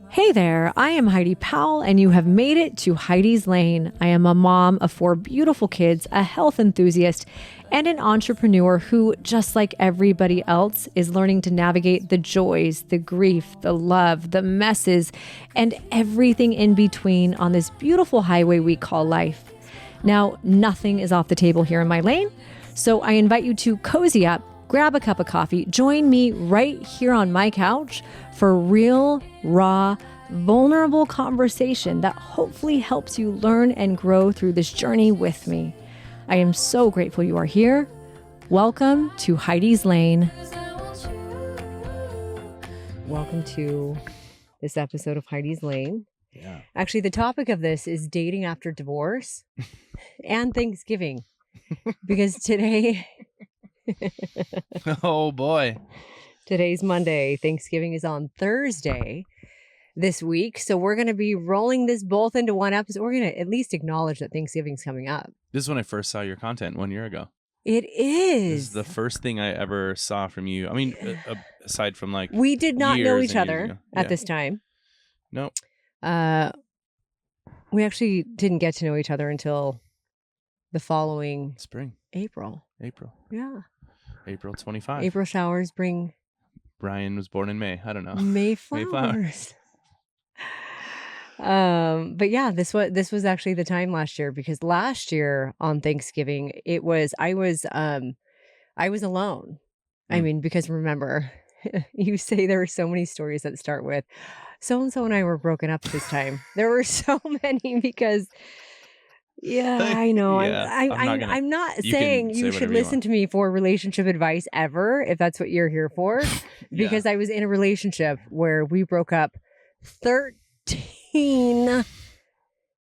Hey there, I am Heidi Powell, and you have made it to Heidi's Lane. I am a mom of 4 beautiful kids, a health enthusiast, and an entrepreneur who, just like everybody else, is learning to navigate the joys, the grief, the love, the messes, and everything in between on this beautiful highway we call life. Now, nothing is off the table here in my lane, so I invite you to cozy up, grab a cup of coffee, join me right here on my couch for real, raw, vulnerable conversation that hopefully helps you learn and grow through this journey with me. I am so grateful you are here. Welcome to Heidi's Lane. Welcome to this episode of Heidi's Lane. Yeah. Actually, the topic of this is dating after divorce and Thanksgiving. Because today... Oh boy. Today's Monday. Thanksgiving is on Thursday this week. So we're going to be rolling this both into one episode. We're going to at least acknowledge that Thanksgiving's coming up. This is when I first saw your content 1 year ago. It is. This is the first thing I ever saw from you. I mean, aside from like we did not know each other at Yeah. this time. No. We actually didn't get to know each other until the following Spring. April. Yeah. April 25. April showers bring Brian was born in May. I don't know. Mayflowers. But yeah, this was actually the time last year, because last year on Thanksgiving I was alone. I mean, because remember, you say there are so many stories that start with so and so and I were broken up this time. There were so many because I know. Yeah, I'm not saying you should listen to me for relationship advice ever, if that's what you're here for, because I was in a relationship where we broke up 13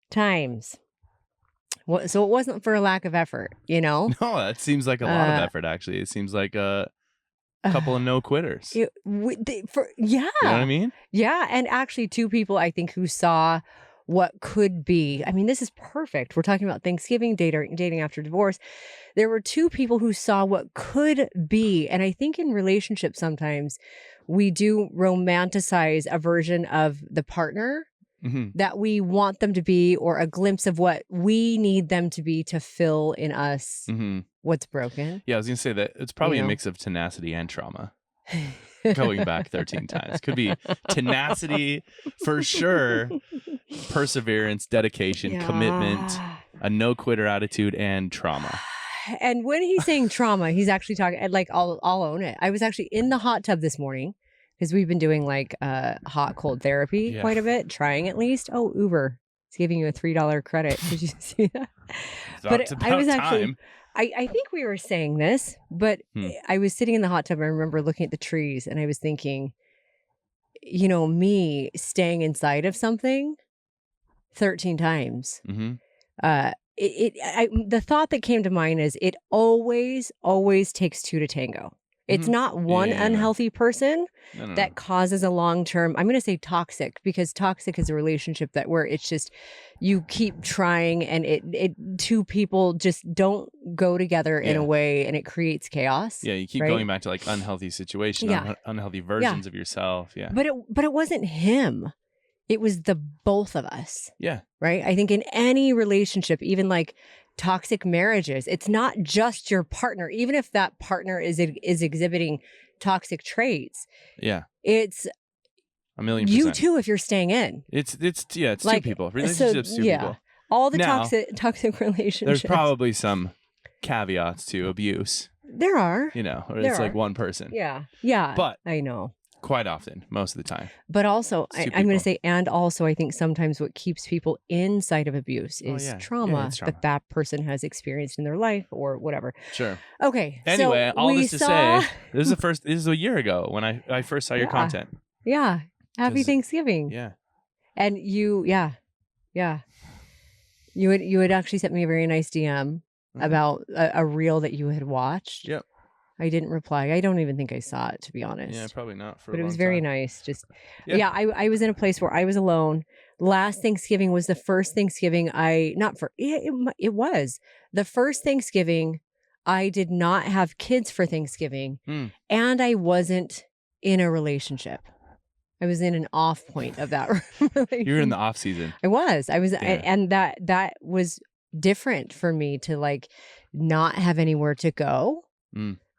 times. So it wasn't for a lack of effort, you know? No, that seems like a lot of effort, actually. It seems like a couple of no quitters. Yeah. You know what I mean? Yeah. And actually 2 people, I think, who saw what could be. I mean, this is perfect. We're talking about Thanksgiving, dating after divorce. There were 2 people who saw what could be. And I think in relationships, sometimes we do romanticize a version of the partner that we want them to be, or a glimpse of what we need them to be to fill in us what's broken. Yeah, I was going to say that it's probably a mix of tenacity and trauma. Going back 13 times. Could be tenacity for sure, perseverance, dedication, commitment, a no-quitter attitude, and trauma. And when he's saying trauma, he's actually talking, like, I'll own it. I was actually in the hot tub this morning, because we've been doing like hot cold therapy quite a bit, trying at least. Oh, Uber, it's giving you a $3 credit. Did you see that? But I was actually... I think we were saying this, but I was sitting in the hot tub. I remember looking at the trees and I was thinking, you know, me staying inside of something 13 times. The thought that came to mind is it always takes 2 to tango. It's not one unhealthy person that causes a long-term, I'm going to say toxic, because toxic is a relationship that where it's just, you keep trying and it 2 people just don't go together in a way, and it creates chaos. Yeah, you keep going back to like unhealthy situations, unhealthy versions of yourself. Yeah. But it wasn't him. It was the both of us. Yeah. Right? I think in any relationship, even like toxic marriages, it's not just your partner, even if that partner is exhibiting toxic traits. Yeah. It's 1,000,000%. you too if you're staying in. It's like, 2 people. Relationships, so, 2 people. All the toxic relationships. There's probably some caveats to abuse. There are. You know, or it's like one person. Yeah. But I know. Quite often, most of the time. But also, I'm going to say, and also, I think sometimes what keeps people inside of abuse is trauma that person has experienced in their life or whatever. Sure. Okay. Anyway, so all this to say, this is a year ago when I first saw your content. Yeah. Happy Thanksgiving. Yeah. And you had actually sent me a very nice DM about a reel that you had watched. Yep. I didn't reply. I don't even think I saw it, to be honest. Yeah, probably not. But it was very nice. Just I was in a place where I was alone. Last Thanksgiving was the first Thanksgiving it was the first Thanksgiving I did not have kids for Thanksgiving, and I wasn't in a relationship. I was in an off point of that relationship. You were in the off season. I was, and that was different for me to like not have anywhere to go.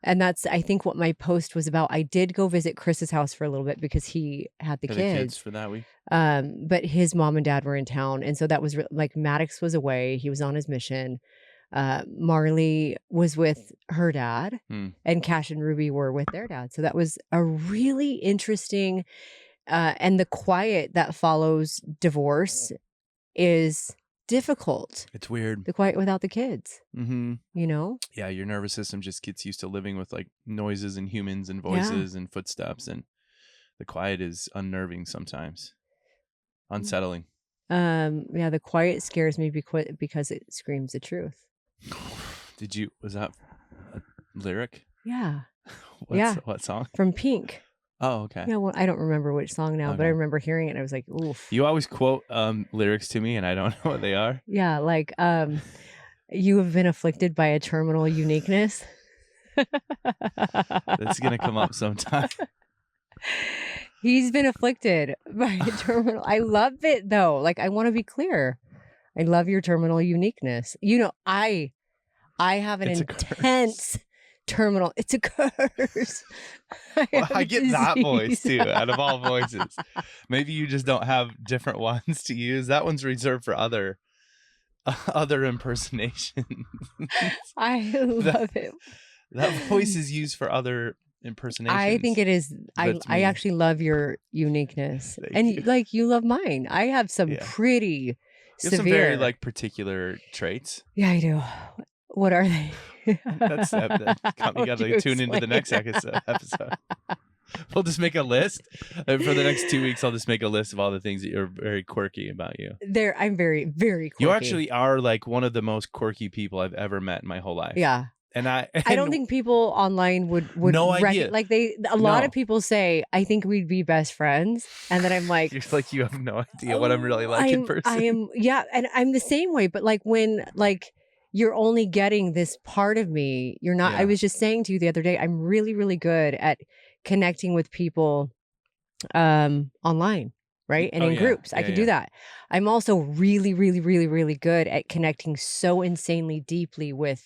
And that's, I think, what my post was about. I did go visit Chris's house for a little bit because he had the kids for that week. But his mom and dad were in town. And so that was like Maddox was away. He was on his mission. Marley was with her dad and Cash and Ruby were with their dad. So that was a really interesting, and the quiet that follows divorce is difficult. It's weird. The quiet without the kids, you know? Yeah. Your nervous system just gets used to living with like noises and humans and voices and footsteps. And the quiet is unnerving sometimes, unsettling. Yeah, the quiet scares me because it screams the truth. Was that a lyric? Yeah. What song? From Pink. Oh, okay. Yeah, well, I don't remember which song now, but I remember hearing it and I was like, oof. You always quote lyrics to me and I don't know what they are. Yeah, like you have been afflicted by a terminal uniqueness. That's going to come up sometime. He's been afflicted by a terminal. I love it though. Like, I want to be clear. I love your terminal uniqueness. You know, I have an intense terminal. It's a curse. I get that voice too, out of all voices. Maybe you just don't have different ones to use. That one's reserved for other impersonations. I love it. That voice is used for other impersonations. I think it is. I actually love your uniqueness. Like you love mine. I have some pretty you have severe, some very like particular traits. Yeah, I do. What are they? That's you got to tune into the next episode. We'll just make a list. And for the next 2 weeks, I'll just make a list of all the things that are very quirky about you. I'm very, very quirky. You actually are like one of the most quirky people I've ever met in my whole life. Yeah. And I don't think people online would no idea. Like a lot of people say, I think we'd be best friends. And then I'm like, you're like, you have no idea what I'm really like in person. Yeah. And I'm the same way. But like when like you're only getting this part of me, you're not, I was just saying to you the other day, I'm really, really good at connecting with people online. Right. And in groups, I can do that. I'm also really, really, really, really good at connecting so insanely deeply with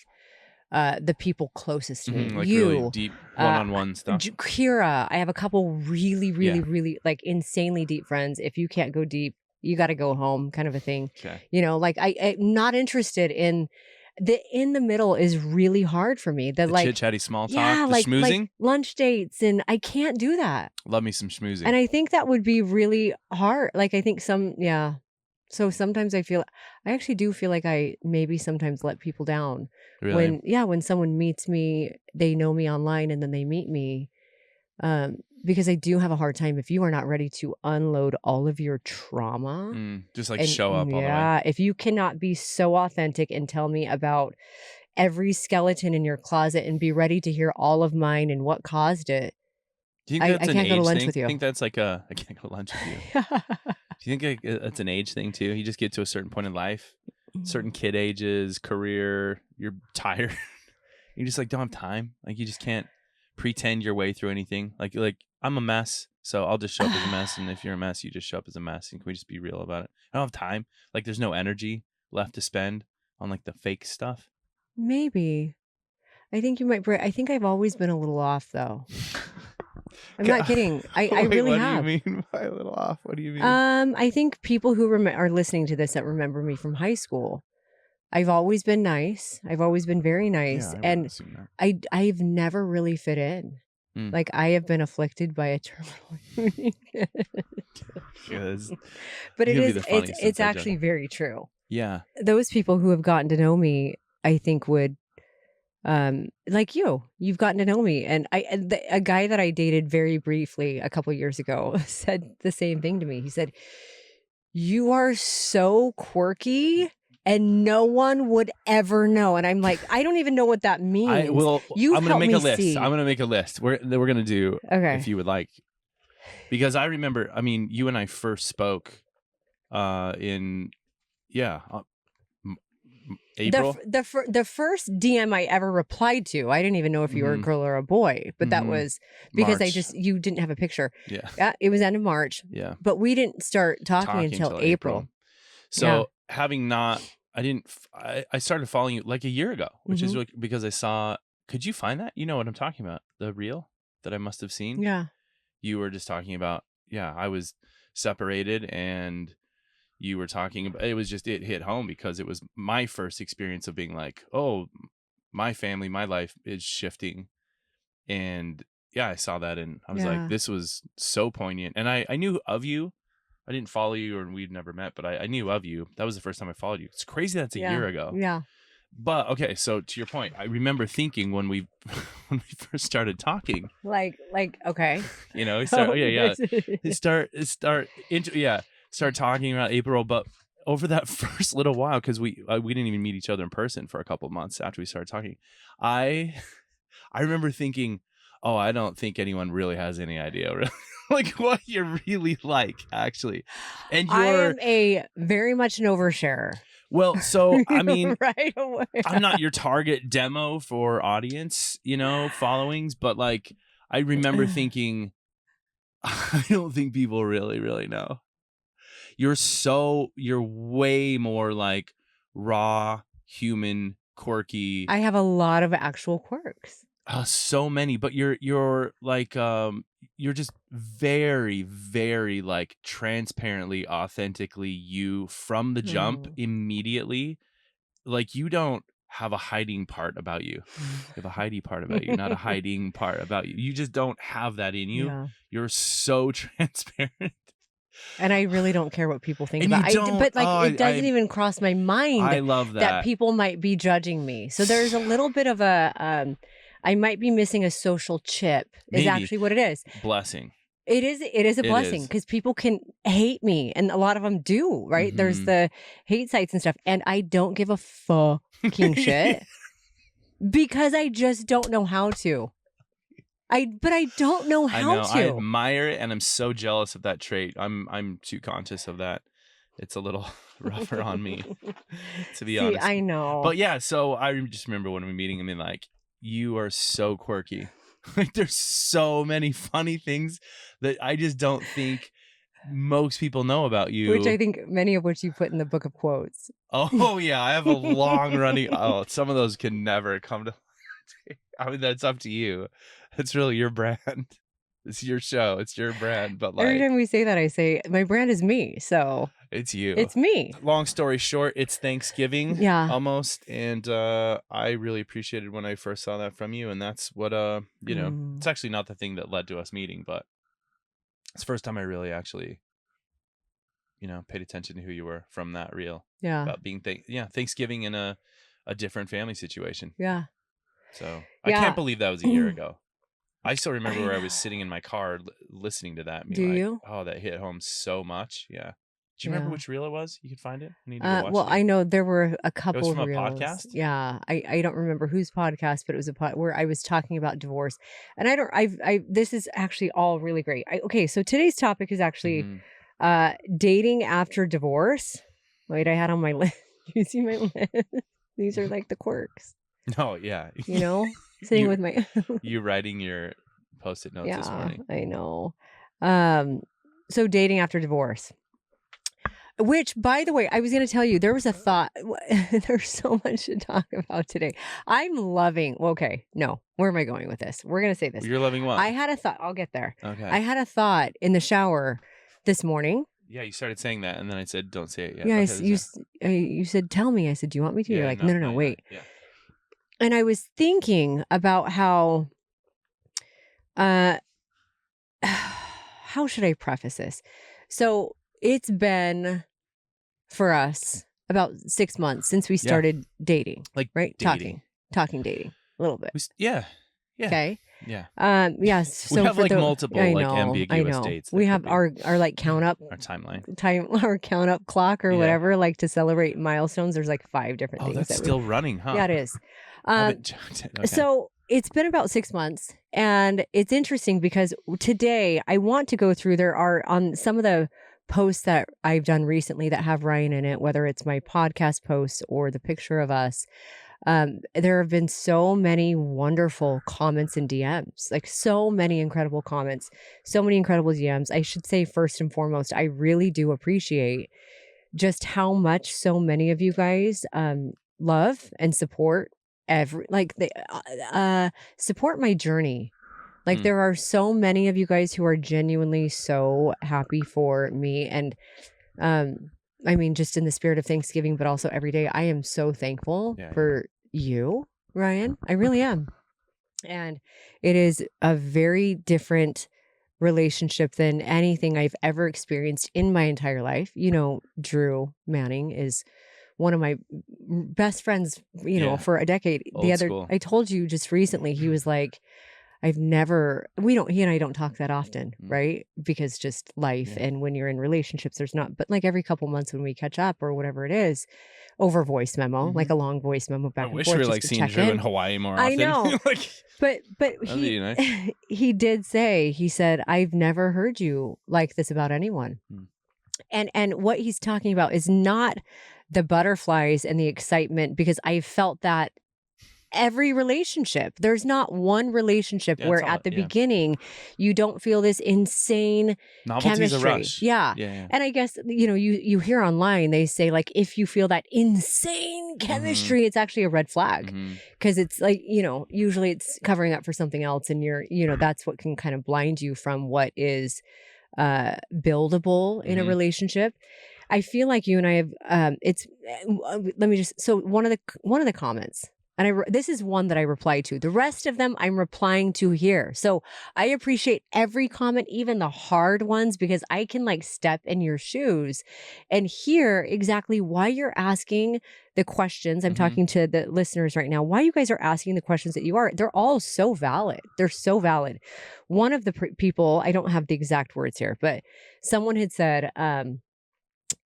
the people closest to me. Like you, really deep one-on-one stuff. Kira, I have a couple really, really, really like insanely deep friends. If you can't go deep, you got to go home, kind of a thing. Okay. You know, like I'm not interested in in the middle is really hard for me. The like chit-chatty small talk, the schmoozing, like lunch dates, and I can't do that. Love me some schmoozing. And I think that would be really hard. Like I think so sometimes I actually do feel like I maybe sometimes let people down. Really? When someone meets me, they know me online and then they meet me. Because I do have a hard time if you are not ready to unload all of your trauma. Just like show up all the way. Yeah. If you cannot be so authentic and tell me about every skeleton in your closet and be ready to hear all of mine and what caused it. Do you think that's I can't go to lunch thing? with you. I think that's like I can't go to lunch with you. Do you think it's an age thing too? You just get to a certain point in life, certain kid ages, career, you're tired. You just like don't have time. Like you just can't pretend your way through anything. Like I'm a mess, so I'll just show up as a mess. And if you're a mess, you just show up as a mess. And can we just be real about it? I don't have time. Like there's no energy left to spend on like the fake stuff. Maybe. I think you might. I think I've always been a little off though. I'm not kidding. I really have. What do you mean by a little off? What do you mean? I think people who are listening to this that remember me from high school, I've always been nice. I've always been very nice. And I've never really fit in. Like I have been afflicted by a terminal but it's actually very true. Yeah. Those people who have gotten to know me, I think would like you've gotten to know me, and a guy that I dated very briefly a couple years ago said the same thing to me. He said, "You are so quirky and no one would ever know." And I'm like, I don't even know what that means. I'm going to make a list. I'm going to make a list. We're going to do, if you would like, because I remember, I mean, you and I first spoke April? The first DM I ever replied to, I didn't even know if you were a girl or a boy, but that was because March. you didn't have a picture. Yeah. It was end of March. Yeah. But we didn't start talking until April. So having not, I started following you like a year ago, which is really, because I saw, could you find that? You know what I'm talking about? The reel that I must have seen? Yeah. You were just talking about, I was separated, and you were talking about, it hit home because it was my first experience of being like, oh, my family, my life is shifting. And I saw that, and I was like, this was so poignant. And I knew of you. I didn't follow you, or we'd never met, but I knew of you. That was the first time I followed you. It's crazy that's a year ago. Yeah. But okay, so to your point, I remember thinking when we first started talking, like okay, start talking about April, but over that first little while, because we didn't even meet each other in person for a couple of months after we started talking, I remember thinking, oh, I don't think anyone really has any idea really, like what you're really like, actually. And I am a very much an oversharer. Well, so I mean, right away. I'm not your target demo for audience, followings, but like I remember thinking, I don't think people really, really know. You're way more like raw, human, quirky. I have a lot of actual quirks. So many, but you're like you're just very, very like transparently, authentically you from the jump immediately. Like you don't have a hiding part about you. You have a hidey part about you, not a hiding part about you. You just don't have that in you. Yeah. You're so transparent. And I really don't care what people think about it. But like, it doesn't even cross my mind. I love that people might be judging me. So there's a little bit of a, I might be missing a social chip. Is actually what it is. Blessing. It is a blessing because people can hate me, and a lot of them do. Right? There's the hate sites and stuff, and I don't give a fucking shit because I just don't know how to. But I don't know how to. I admire it, and I'm so jealous of that trait. I'm too conscious of that. It's a little rougher on me, to be honest. I know. But yeah, so I just remember when we were meeting, I mean, like, you are so quirky. Like, there's so many funny things that I just don't think most people know about you. Which I think many of which you put in the book of quotes. Oh, yeah. I have a long running. Oh, some of those can never come to. I mean, that's up to you. It's really your brand. It's your show. It's your brand. But like, every time we say that, I say my brand is me. So it's you. It's me. Long story short, it's Thanksgiving. Yeah. Almost. And I really appreciated when I first saw that from you. And that's what it's actually not the thing that led to us meeting, but it's the first time I really actually paid attention to who you were from that reel. Yeah. About being Thanksgiving in a different family situation. Yeah. So I can't believe that was a year ago. I still remember where I was sitting in my car listening to that. Do you? Oh, that hit home so much. Yeah. Do you remember which reel it was? You could find it. I need to go watch well, it. I know there were a couple of reels. It was from a podcast? Yeah. I don't remember whose podcast, but it was a where I was talking about divorce. And this is actually all really great. Okay. So today's topic is actually dating after divorce. Wait, I had on my list. You see my list? These are like the quirks. Oh, yeah. Sitting with my you writing your post-it notes this morning. I know. So dating after divorce, which, by the way, I was going to tell you, there was a thought. There's so much to talk about today. I'm loving. Okay, no, where am I going with this? We're going to say this. You're loving what? I had a thought. I'll get there. Okay. I had a thought in the shower this morning. Yeah, you started saying that, and then I said, "Don't say it yet." Yeah, you said, "Tell me." I said, "Do you want me to?" You're like, "No, wait." Yeah. And I was thinking about how should I preface this? So it's been for us about 6 months since we started dating, right? Dating. Talking, dating a little bit. Yeah. Okay. Yeah. Yes. So we have multiple ambiguous dates. We have our like count up, our timeline, our count up clock or whatever, like to celebrate milestones. There's like 5 different things. That's still running, huh? Yeah, it is. Okay. So it's been about 6 months, and it's interesting because today I want to go through. There are on some of the posts that I've done recently that have Ryan in it, whether it's my podcast posts or the picture of us, there have been so many wonderful comments and DMs, like so many incredible comments, so many incredible DMs. I should say, first and foremost, I really do appreciate just how much so many of you guys love and support support my journey. Like there are so many of you guys who are genuinely so happy for me. And I mean, just in the spirit of Thanksgiving, but also every day, I am so thankful for you, Ryan. I really am. And it is a very different relationship than anything I've ever experienced in my entire life. You know, Drew Manning is one of my best friends, for a decade. School. I told you just recently, he was like, he and I don't talk that often, right? Because just life. And when you're in relationships, there's not, but like every couple months when we catch up or whatever it is, over voice memo, like a long voice memo back and forth. I wish we were like seeing Drew in Hawaii more often. I know. But nice. He did say, he said, I've never heard you like this about anyone. And what he's talking about is not the butterflies and the excitement, because I felt that every relationship. There's not one relationship where at the beginning you don't feel this insane novelty's chemistry. A rush. Yeah. And I guess, you hear online, they say like, if you feel that insane chemistry, it's actually a red flag, because it's like, usually it's covering up for something else, and that's what can kind of blind you from what is buildable in a relationship. I feel like you and I have, so one of the comments, and this is one that I replied to. The rest of them I'm replying to here. So I appreciate every comment, even the hard ones, because I can like step in your shoes and hear exactly why you're asking the questions. I'm talking to the listeners right now. Why you guys are asking the questions that you are. They're all so valid. They're so valid. One of the people, I don't have the exact words here, but someone had said,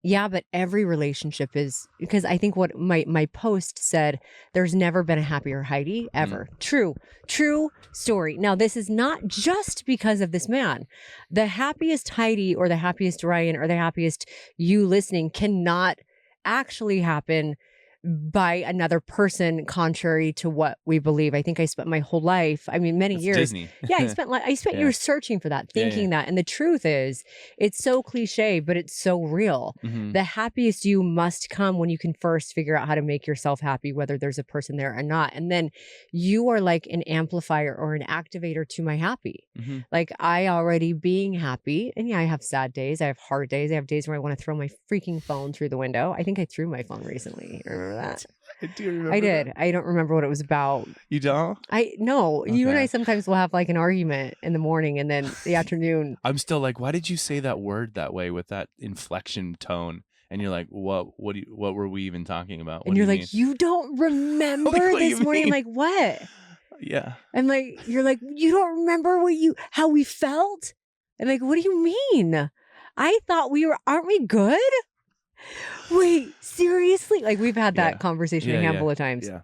yeah, but every relationship is, because I think what my post said, there's never been a happier Heidi ever. True story. Now, this is not just because of this man. The happiest Heidi or the happiest Ryan or the happiest you listening cannot actually happen by another person, contrary to what we believe. I think I spent my whole life, many years. Disney. Yeah, I spent years searching for that, thinking that. And the truth is, it's so cliche, but it's so real. The happiest you must come when you can first figure out how to make yourself happy, whether there's a person there or not. And then you are like an amplifier or an activator to my happy. Like I already being happy. And yeah, I have sad days. I have hard days. I have days where I want to throw my freaking phone through the window. I think I threw my phone recently. Remember that? I do remember. I did. I don't remember what it was about. You don't? No. Okay. You and I sometimes will have like an argument in the morning, and then the afternoon. I'm still like, why did you say that word that way with that inflection tone? And you're like, what were we even talking about? And you're like, you don't remember this morning? I'm like, what? Yeah. I'm like, you're like, you don't remember how we felt? I'm like, what do you mean? I thought aren't we good? Wait, seriously? Like we've had that conversation a handful of times. Yeah.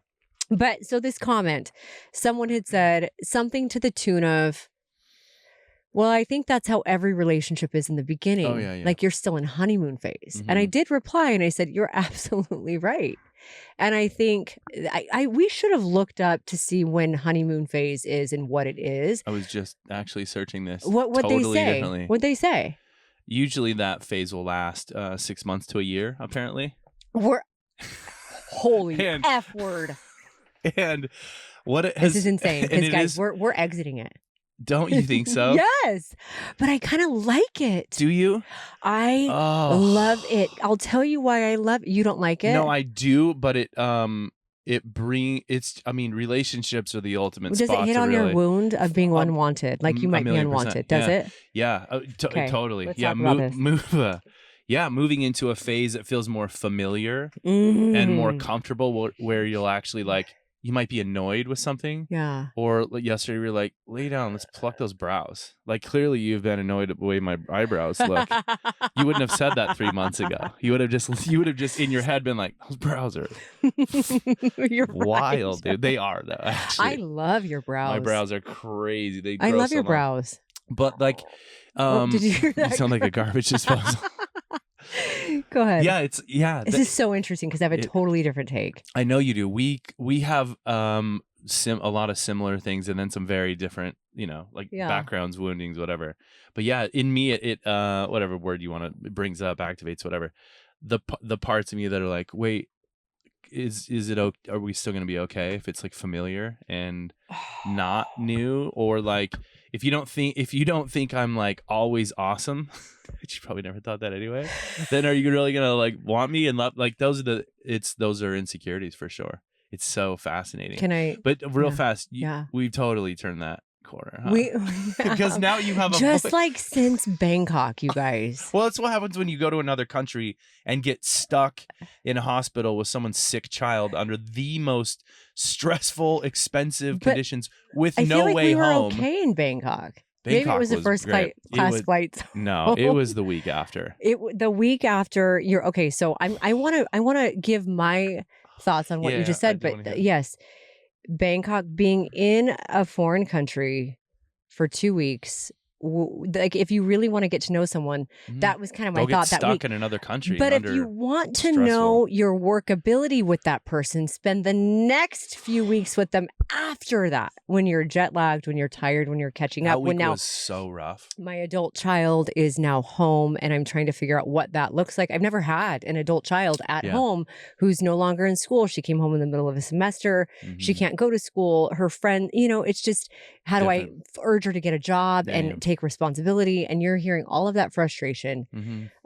But so this comment, someone had said something to the tune of, well, I think that's how every relationship is in the beginning. Oh, yeah. Like you're still in honeymoon phase. And I did reply and I said, you're absolutely right. And I think we should have looked up to see when honeymoon phase is and what it is. I was just actually searching this. What totally they say? Differently. What they say? Usually that phase will last 6 months to a year, apparently. Holy F word. And what it has... This is insane. Because guys, we're exiting it. Don't you think so? Yes. But I kind of like it. Do you? I love it. I'll tell you why I love it. You don't like it? No, I do, but relationships are the ultimate spot. Does it hit on your wound of being unwanted? Like you might be unwanted. Does it? Yeah, totally. Let's talk about this. Moving into a phase that feels more familiar and more comfortable, where you'll actually like, you might be annoyed with something. Yeah. Or like yesterday we were like, lay down, let's pluck those brows. Like clearly you've been annoyed at the way my eyebrows look. You wouldn't have said that 3 months ago. You would have just in your head been like, those brows are You're wild, right. dude. They are though, actually. I love your brows. My brows are crazy. I love your brows. But like, did you hear that? You sound like a garbage disposal. Go ahead. Yeah, This is so interesting because I have a totally different take. I know you do. We have a lot of similar things, and then some very different, backgrounds, woundings, whatever. But yeah, in me, it whatever word you want to, it brings up, activates, whatever. The parts of me that are like, wait, is it okay? Are we still going to be okay if it's like familiar and not new? Or like, if you don't think I'm like always awesome, which you probably never thought that anyway, then are you really going to like want me and love? Like those are insecurities for sure. It's so fascinating. But real fast, we've totally turned that corner, huh? Because now you have like since Bangkok, you guys. Well, that's what happens when you go to another country and get stuck in a hospital with someone's sick child under the most stressful, expensive conditions with no way home. Okay in Bangkok. Maybe it was the first class flight. No, it was the week after. The week after you're okay. So I want to give my thoughts on what you just said, but yes. Bangkok, being in a foreign country for 2 weeks, like if you really want to get to know someone, that was kind of my thought. Get stuck in another country. But if you want to know your workability with that person, spend the next few weeks with them after that. When you're jet lagged, when you're tired, when you're catching up. That week was so rough. My adult child is now home, and I'm trying to figure out what that looks like. I've never had an adult child at home who's no longer in school. She came home in the middle of a semester. She can't go to school. Her friend, it's just how do I urge her to get a job and take responsibility? And you're hearing all of that frustration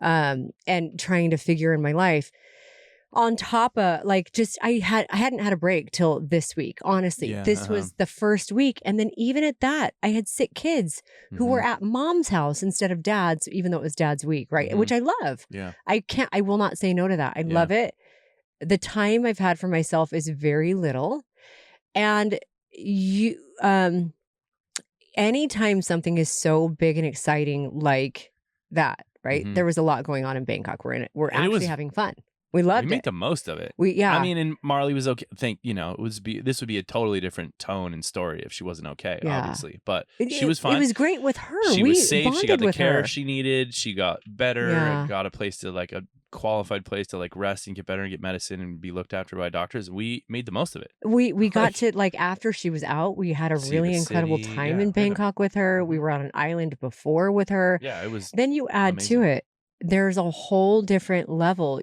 and trying to figure in my life. On top of I hadn't had a break till this week. Honestly, this was the first week. And then even at that, I had sick kids who were at mom's house instead of dad's, even though it was dad's week, right? Which I love. Yeah. I will not say no to that. I love it. The time I've had for myself is very little. And anytime something is so big and exciting like that, right? There was a lot going on in Bangkok. We're actually having fun. We loved it. We made the most of it. I mean, and Marley was okay. This would be a totally different tone and story if she wasn't okay, obviously. But she was fine. It was great with her. She was safe. She got the care she needed. She got better and got a place to a qualified place to rest and get better and get medicine and be looked after by doctors. We made the most of it. We got to after she was out, we had a really incredible time in Bangkok with her. We were on an island before with her. Yeah, it was. Then you add to it, there's a whole different level.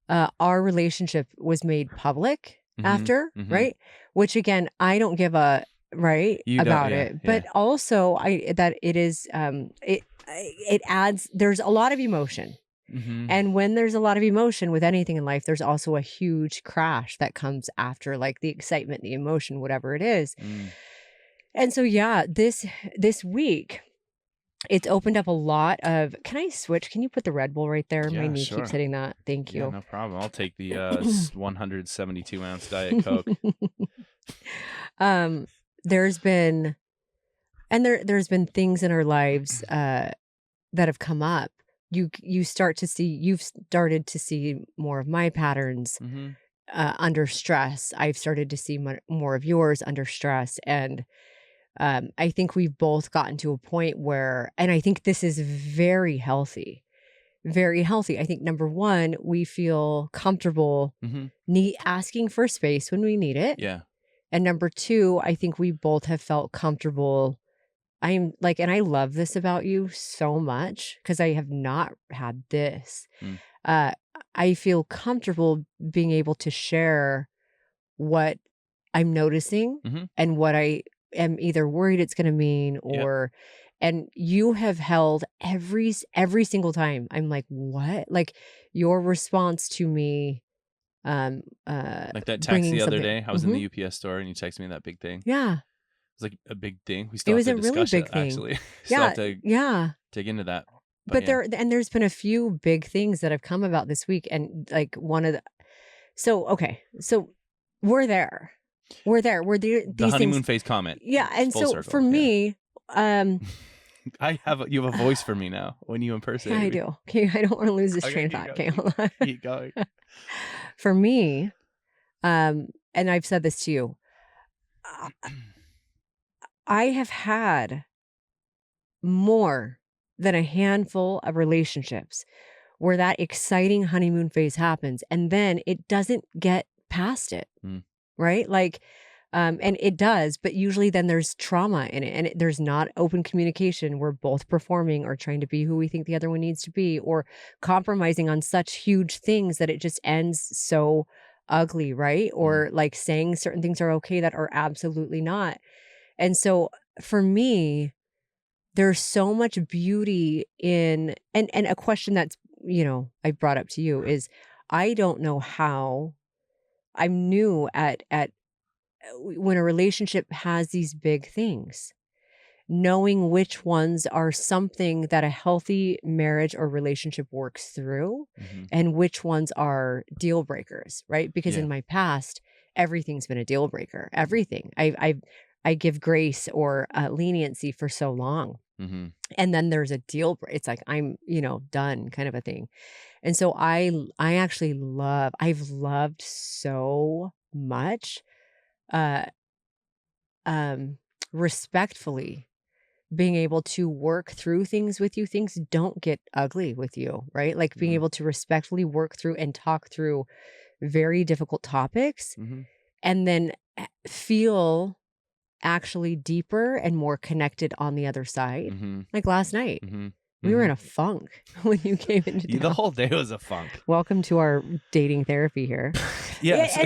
Our relationship was made public after, right? Which again, I don't give a about it, but also that it is it adds. There's a lot of emotion. And when there's a lot of emotion with anything in life, there's also a huge crash that comes after, like the excitement, the emotion, whatever it is. And so, this week, it's opened up a lot of. Can I switch? Can you put the Red Bull right there? My knee keeps hitting that. Thank you. Yeah, no problem. I'll take the 172 ounce Diet Coke. There's been things in our lives that have come up. You've started to see more of my patterns under stress. I've started to see more of yours under stress. And I think we've both gotten to a point where, and I think this is very healthy, very healthy. I think number one, we feel comfortable asking for space when we need it. Yeah. And number two, I think we both have felt comfortable. And I love this about you so much because I have not had this. I feel comfortable being able to share what I'm noticing and what I am either worried it's going to mean or, and you have held every single time. I'm like, what? Like your response to me. Like that text the other day, I was in the UPS store and you texted me that big thing. Yeah. It was like a big thing. We still have to discuss it, actually. Still have to dig into that. But there's been a few big things that have come about this week. And so we're there. We're there. The honeymoon phase comment. Yeah. And so circle. For me, you have a voice for me now when you impersonate me. I do. Okay. I don't want to lose this train of thought. Okay. Hold on. Keep going. For me, and I've said this to you, I have had more than a handful of relationships where that exciting honeymoon phase happens and then it doesn't get past it. Right? Like, and it does, but usually then there's trauma in it and there's not open communication. We're both performing or trying to be who we think the other one needs to be, or compromising on such huge things that it just ends so ugly, right? Or like saying certain things are okay that are absolutely not. And so for me, there's so much beauty in, and a question that's, I brought up to you is, I don't know how. I'm new at when a relationship has these big things, knowing which ones are something that a healthy marriage or relationship works through and which ones are deal breakers, right? Because in my past, everything's been a deal breaker. Everything. I give grace or leniency for so long. And then there's a deal. It's like, I'm, done kind of a thing. And so I actually I've loved so much, respectfully being able to work through things with you. Things don't get ugly with you, right? Like being able to respectfully work through and talk through very difficult topics and then feel actually deeper and more connected on the other side. Like last night, we were in a funk when you came into town. The whole day was a funk. Welcome to our dating therapy here. Yes.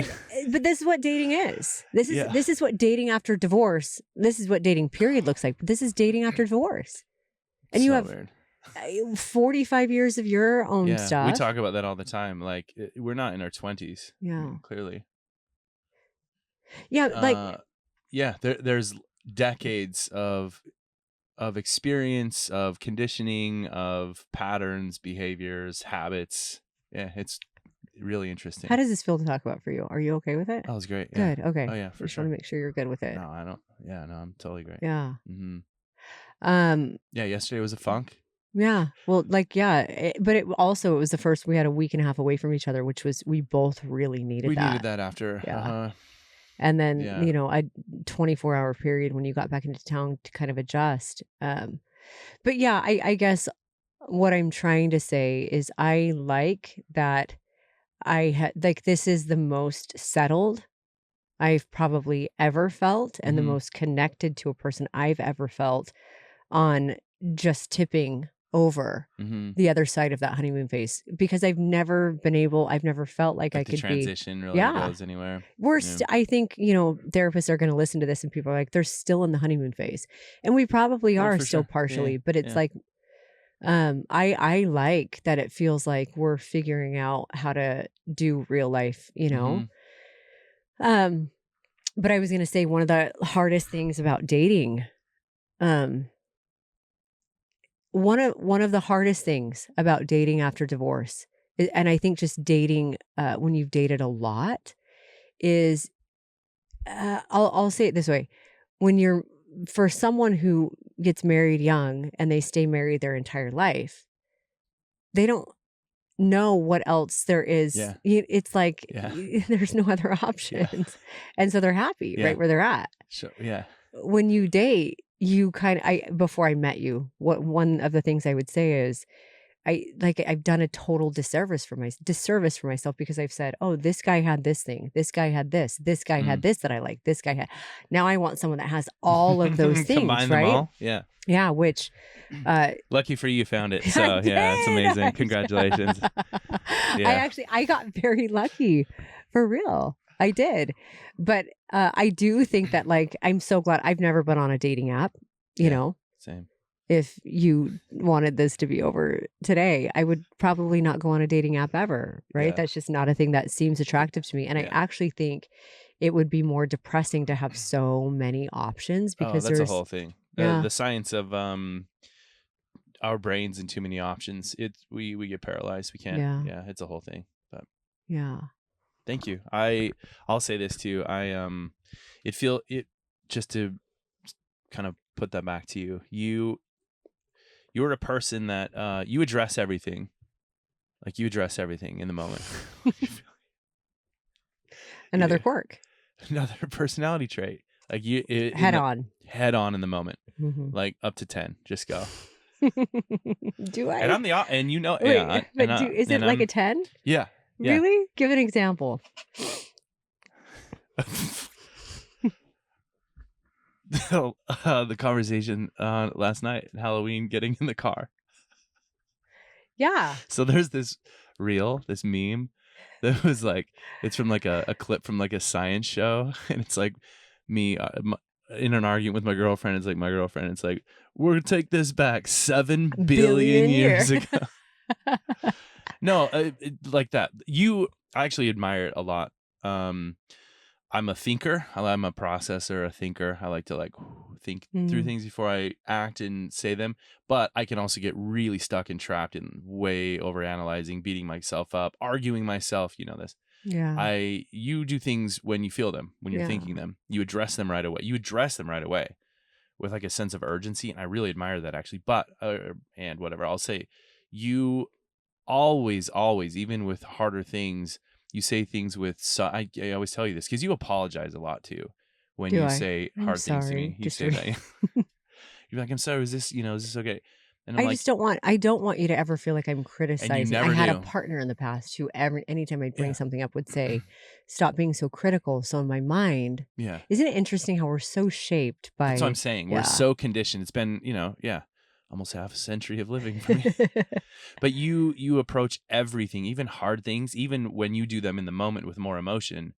But this is what dating is. This is what dating after divorce. This is what dating period looks like. But this is dating after divorce. And you have weird. 45 years of your own stuff. We talk about that all the time. Like we're not in our 20s. Yeah. Clearly. Yeah. Like. There's decades of experience, of conditioning, of patterns, behaviors, habits. Yeah, it's really interesting. How does this feel to talk about for you? Are you okay with it? That was great. Yeah. Good. Okay. Oh yeah, for just sure. want to make sure you're good with it. No, I don't. Yeah, no, I'm totally great. Yeah. Yeah, yesterday was a funk. Yeah. Well, like, but it was the first, we had a week and a half away from each other, which was, we both really needed that. We needed that after. Yeah. And then, a 24-hour period when you got back into town to kind of adjust. But yeah, I guess what I'm trying to say is I like that this is the most settled I've probably ever felt and the most connected to a person I've ever felt on just tipping over the other side of that honeymoon phase, because I've never felt like I could transition really goes anywhere. I think, therapists are going to listen to this and people are like, they're still in the honeymoon phase, and we probably are still partially, but it's like, I like that it feels like we're figuring out how to do real life, but I was going to say one of the hardest things about dating, one of the hardest things about dating after divorce, and I think just dating when you've dated a lot, is I'll say it this way: for someone who gets married young and they stay married their entire life, they don't know what else there is. Yeah. It's like there's no other options, and so they're happy right where they're at. Sure. Yeah. When you date, you before I met you, one of the things I would say is I've done a total disservice for myself, because I've said, oh, this guy had this thing, this guy had this had this that I like, this guy had. Now I want someone that has all of those things. Combine right? them all. Yeah. Yeah. Which lucky for you, found it. So yeah, it's amazing. Congratulations. Yeah. I got very lucky, for real. I did. But I do think that, like, I'm so glad I've never been on a dating app, you know. Same. If you wanted this to be over today, I would probably not go on a dating app ever, right? Yeah. That's just not a thing that seems attractive to me. And I actually think it would be more depressing to have so many options, because that's a whole thing. Yeah. The science of our brains and too many options, we get paralyzed. We can't. Yeah, it's a whole thing. But yeah. Thank you. I'll say this too. Just to kind of put that back to you. You're a person that you address everything. Like, you address everything in the moment. Another quirk. Another personality trait. Like, head on in the moment. Mm-hmm. Like up to 10. Just go. Do I? And I'm and you know, Wait, yeah. is it like a 10? Yeah. Yeah. Really? Give an example. The conversation last night, Halloween, getting in the car. Yeah. So there's this meme that was like, it's from like a clip from like a science show, and it's like me in an argument with my girlfriend. It's like my girlfriend. It's like, we're gonna take this back 7 billion years ago. No, like that. I actually admire it a lot. I'm a thinker. I'm a processor, a thinker. I like to like think through things before I act and say them. But I can also get really stuck and trapped in way overanalyzing, beating myself up, arguing myself. You know this. Yeah. You do things when you feel them, when you're thinking them. You address them right away. You address them right away with like a sense of urgency, and I really admire that actually. But and whatever I'll say, you always, even with harder things. You say things with, I always tell you this because you apologize a lot too when you say hard things to me. You say that. You're like, I'm sorry, is this okay? And I'm I just don't want you to ever feel like I'm criticizing. I had a partner in the past who anytime I'd bring something up would say, stop being so critical. So in my mind, isn't it interesting how we're so shaped by. That's what I'm saying. We're so conditioned. It's been, almost half a century of living for me. But you approach everything, even hard things, even when you do them in the moment with more emotion,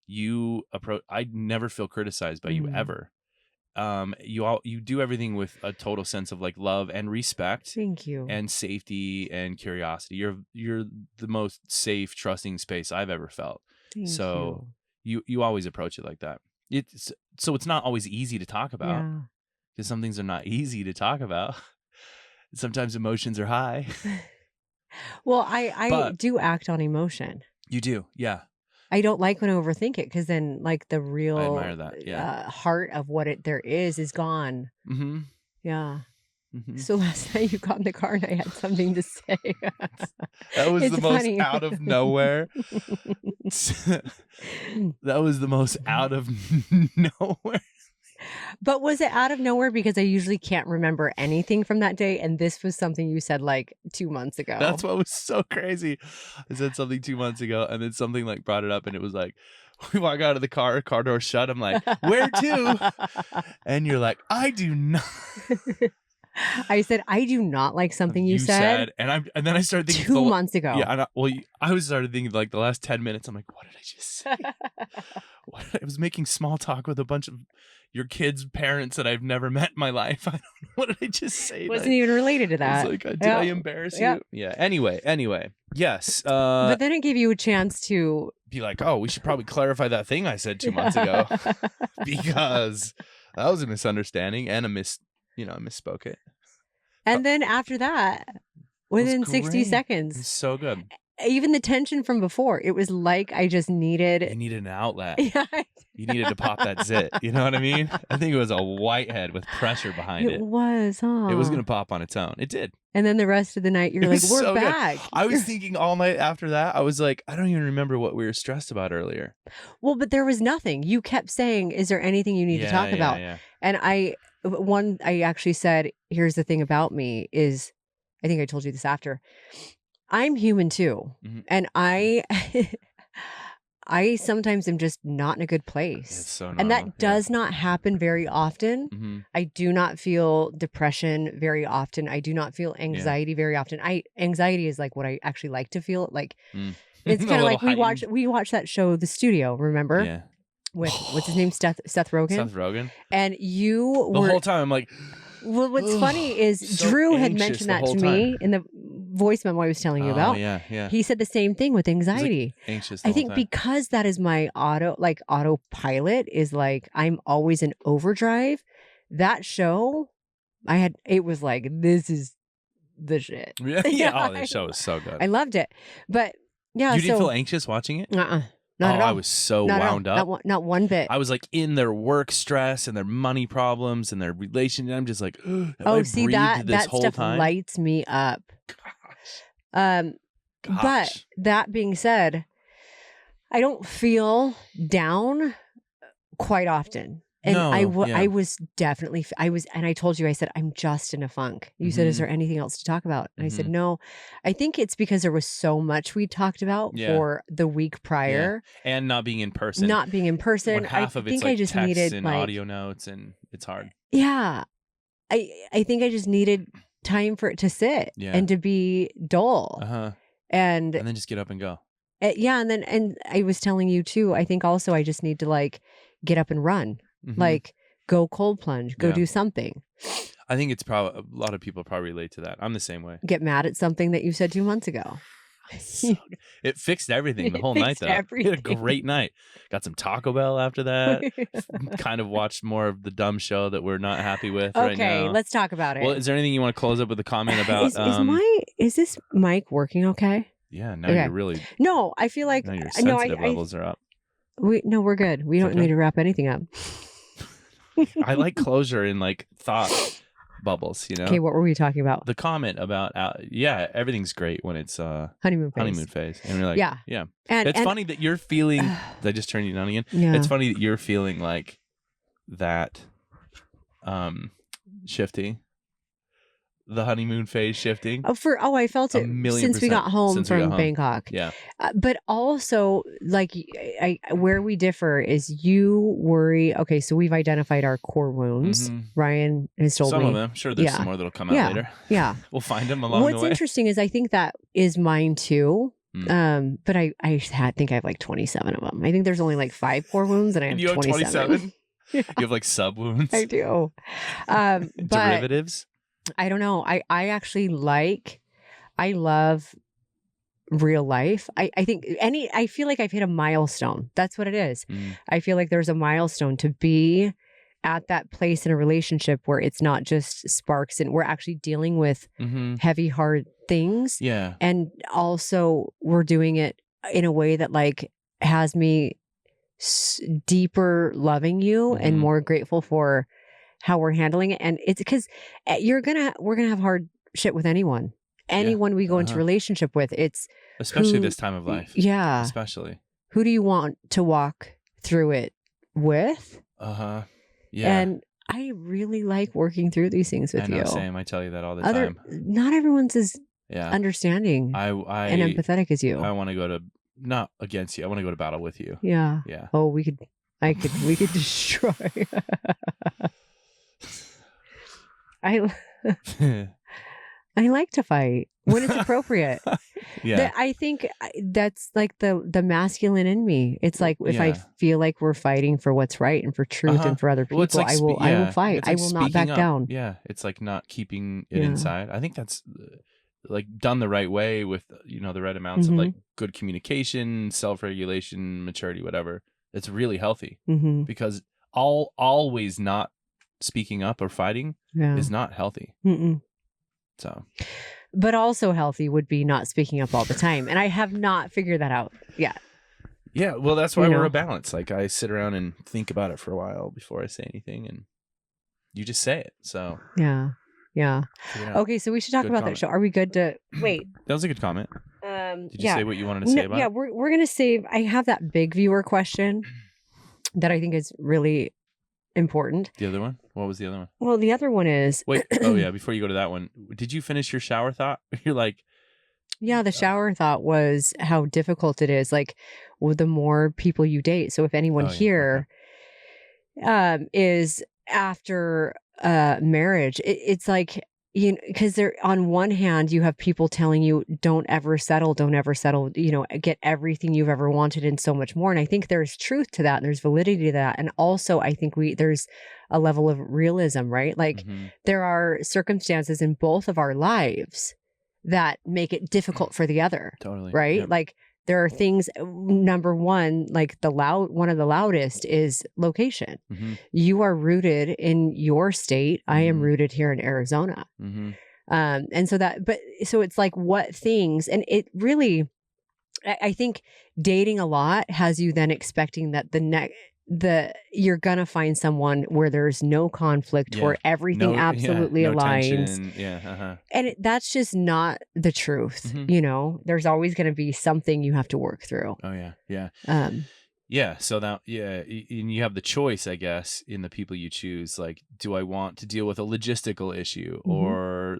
I never feel criticized by you ever. You do everything with a total sense of like love and respect. Thank you. And safety and curiosity. You're the most safe, trusting space I've ever felt. Thank you. You always approach it like that. It's not always easy to talk about. Yeah. Because some things are not easy to talk about. Sometimes emotions are high. Well, I do act on emotion. You do, yeah. I don't like when I overthink it because then like the real I admire that. heart of what there is gone. Mm-hmm. Yeah. Mm-hmm. So last night you got in the car and I had something to say. That was the funny. most out of nowhere. That was the most out of nowhere. But was it out of nowhere because I usually can't remember anything from that day? And this was something you said like 2 months ago. That's what was so crazy. I said something 2 months ago and then something like brought it up and it was like, we walk out of the car door shut. I'm like, where to? And you're like, I do not. I said, I do not like something you said. And then I started thinking 2 months ago. Yeah. I started thinking like the last 10 minutes. I'm like, what did I just say? I was making small talk with a bunch of your kids' parents that I've never met in my life. I don't know. What did I just say? Wasn't even related to that. Like, did I embarrass you? Yeah. Anyway. Yes. But then it gave you a chance to be like, oh, we should probably clarify that thing I said 2 months ago because that was a misunderstanding and I misspoke it. And then after that, within 60 seconds. It's so good. Even the tension from before, it was like I just needed. You needed an outlet. Yeah. You needed to pop that zit. You know what I mean? I think it was a whitehead with pressure behind it. It was, huh? It was going to pop on its own. It did. And then the rest of the night, you're like, we're back. Good. I was thinking all night after that. I was like, I don't even remember what we were stressed about earlier. Well, but there was nothing. You kept saying, is there anything you need to talk about? Yeah. And I actually said, here's the thing about me is, I think I told you this after. I'm human too. Mm-hmm. And I sometimes am just not in a good place. It's so normal. And that does not happen very often. Mm-hmm. I do not feel depression very often. I do not feel anxiety very often. Anxiety is like what I actually like to feel. Like it's kind of like we watch that show, The Studio, remember? Yeah. With what's his name? Seth Rogen. Seth Rogen. And you the whole time I'm like, well, what's funny is so Drew had mentioned that to me in the voice memo I was telling you about. Yeah. He said the same thing with anxiety. Like anxious. I think because that is my autopilot is like I'm always in overdrive. That show, it was like, this is the shit. Yeah. Oh, that show was so good. I loved it. But yeah. You didn't feel anxious watching it? Not at all. I was so wound up. Not one bit. I was like in their work stress and their money problems and their relationship. I'm just like, see that stuff lights me up. Gosh. But that being said, I don't feel down quite often. And No, I was definitely, and I told you, I said, I'm just in a funk. You said, is there anything else to talk about? And I said, no, I think it's because there was so much we talked about for the week prior. Yeah. And not being in person. When half of it's I like just text needed and audio notes, and it's hard. Yeah. I think I just needed time for it to sit and to be dull. And then just get up and go. And I was telling you too, I think also I just need to like get up and run. Like go cold plunge, go do something. I think it's probably a lot of people probably relate to that. I'm the same way. Get mad at something that you said 2 months ago. It fixed everything the whole night, though. We had a great night. Got some Taco Bell after that. Kind of watched more of the dumb show that we're not happy with right now. Okay, let's talk about it. Well, is there anything you want to close up with a comment about? Is this mic working okay? Yeah, now you're really... No, I feel like... Now your sensitive levels are up. We're good. We don't need to wrap anything up. I like closure in like thought bubbles, you know? Okay, what were we talking about? The comment about, everything's great when it's honeymoon phase. And we're like, yeah. And it's funny that you're feeling, did I just turn you down again? Yeah. It's funny that you're feeling like that shifty. The honeymoon phase shifting. I felt it since we got home from Bangkok. Yeah. But also, like, where we differ is you worry. Okay, so we've identified our core wounds. Ryan has told me some of them. Sure, there's some more that'll come out later. Yeah, we'll find them along the way. What's interesting is I think that is mine too. But I think I have like 27 of them. I think there's only like 5 core wounds, and I have 27. You have like sub wounds. I do. Derivatives. I don't know. I love real life. I feel like I've hit a milestone. That's what it is. I feel like there's a milestone to be at that place in a relationship where it's not just sparks and we're actually dealing with heavy, hard things. Yeah. And also we're doing it in a way that like has me deeper loving you and more grateful for how we're handling it. And it's because we're gonna have hard shit with anyone we go into relationship with. It's especially this time of life. Yeah. Especially. Who do you want to walk through it with? Yeah. And I really like working through these things with you. Same. I tell you that all the time. Not everyone's as understanding and empathetic as you. I want to go to, not against you. I want to go to battle with you. Yeah. Yeah. Oh, we could destroy. I like to fight when it's appropriate. I think that's like the masculine in me. It's like if I feel like we're fighting for what's right and for truth and for other people, like I will fight. I will not back down. Yeah, it's like not keeping it inside. I think that's like done the right way with the right amounts of like good communication, self-regulation, maturity, whatever. It's really healthy because always not speaking up or fighting is not healthy. So, but also healthy would be not speaking up all the time, and I have not figured that out yet. Yeah, well, that's why we're a balance. Like I sit around and think about it for a while before I say anything, and you just say it. So yeah. Okay, so we should talk about that show. Are we good to wait? That was a good comment. Did you say what you wanted to say about it? Yeah, we're gonna save. I have that big viewer question that I think is really important. The other one? What was the other one? Well, the other one is... Wait, before you go to that one, did you finish your shower thought? You're like... Yeah, the shower thought was how difficult it is, like, the more people you date. So if anyone here is after marriage, it's like, because they're on one hand, you have people telling you, don't ever settle, get everything you've ever wanted and so much more. And I think there's truth to that and there's validity to that. And also I think there's a level of realism, right? Like there are circumstances in both of our lives that make it difficult for the other. Totally. Right? Yep. Like there are things, number one, like one of the loudest is location. You are rooted in your state. I am rooted here in Arizona. And so it's like what things, and it really, I think dating a lot has you then expecting that you're gonna find someone where there's no conflict, where everything absolutely aligns. And that's just not the truth. There's always gonna be something you have to work through. Oh yeah. Yeah. So that, and you have the choice, I guess, in the people you choose. Like, do I want to deal with a logistical issue or,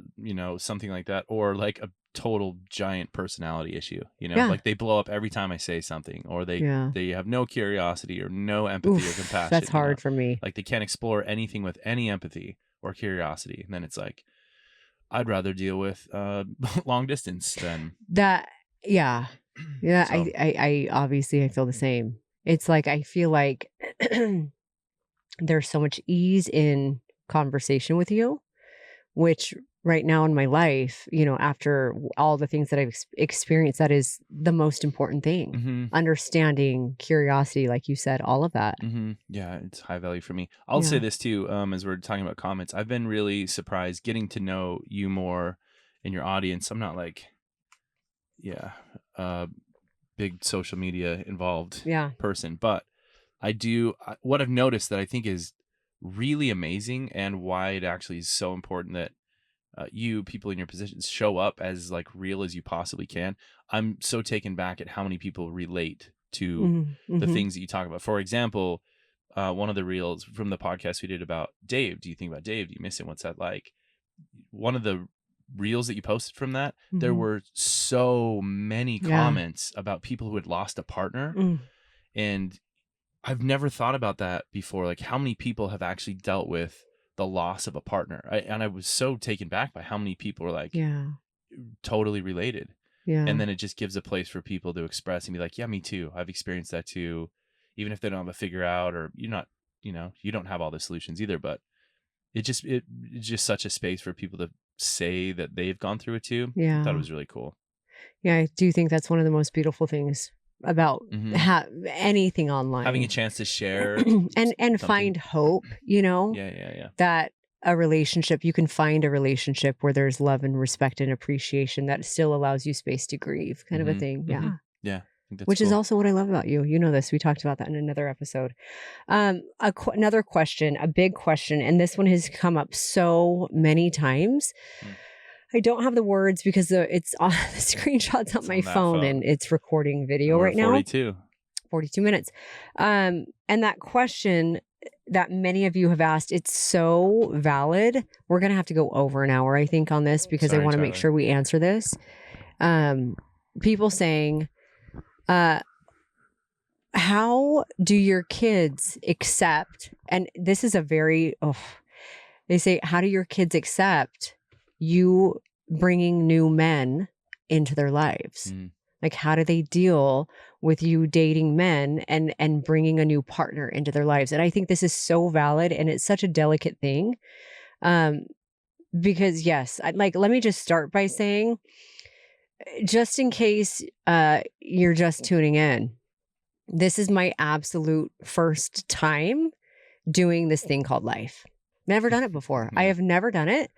something like that, or like a total giant personality issue, like they blow up every time I say something, or they have no curiosity or no empathy or compassion. That's hard for me. Like they can't explore anything with any empathy or curiosity. And then it's like, I'd rather deal with long distance than that. Yeah. Yeah. So. I obviously I feel the same. It's like, I feel like there's so much ease in conversation with you, which right now in my life, after all the things that I've experienced, that is the most important thing. Understanding, curiosity, like you said, all of that. Yeah, it's high value for me. I'll say this too, as we're talking about comments, I've been really surprised getting to know you more in your audience. I'm not like, big social media involved person, but I do what I've noticed that I think is really amazing, and why it actually is so important that people in your positions show up as like real as you possibly can. I'm so taken back at how many people relate to the things that you talk about. For example, one of the reels from the podcast we did about Dave. Do you think about Dave? Do you miss him? What's that like? One of the reels that you posted from that, there were so many comments about people who had lost a partner. And I've never thought about that before. Like how many people have actually dealt with the loss of a partner. And I was so taken back by how many people were like totally related. And then it just gives a place for people to express and be like, yeah, me too. I've experienced that too. Even if they don't have a figure out, or you're not, you don't have all the solutions either, but it's just such a space for people to say that they've gone through it too. I thought it was really cool. Yeah, I do think that's one of the most beautiful things about anything online. Having a chance to share and find hope, that a relationship, you can find a relationship where there's love and respect and appreciation that still allows you space to grieve, kind of a thing. Yeah. Which is also what I love about you. You know this. We talked about that in another episode. Another question, a big question, and this one has come up so many times. I don't have the words because it's on the screenshots on my phone and it's recording video right now. 42 minutes. And that question that many of you have asked, it's so valid. We're going to have to go over an hour, I think, on this because I want to make sure we answer this. People saying, how do your kids accept, and this is a very, they say, how do your kids accept you bringing new men into their lives? Like, how do they deal with you dating men and bringing a new partner into their lives? And I think this is so valid, and it's such a delicate thing. Because yes, let me just start by saying, just in case you're just tuning in, this is my absolute first time doing this thing called life. Never done it before. I have never done it.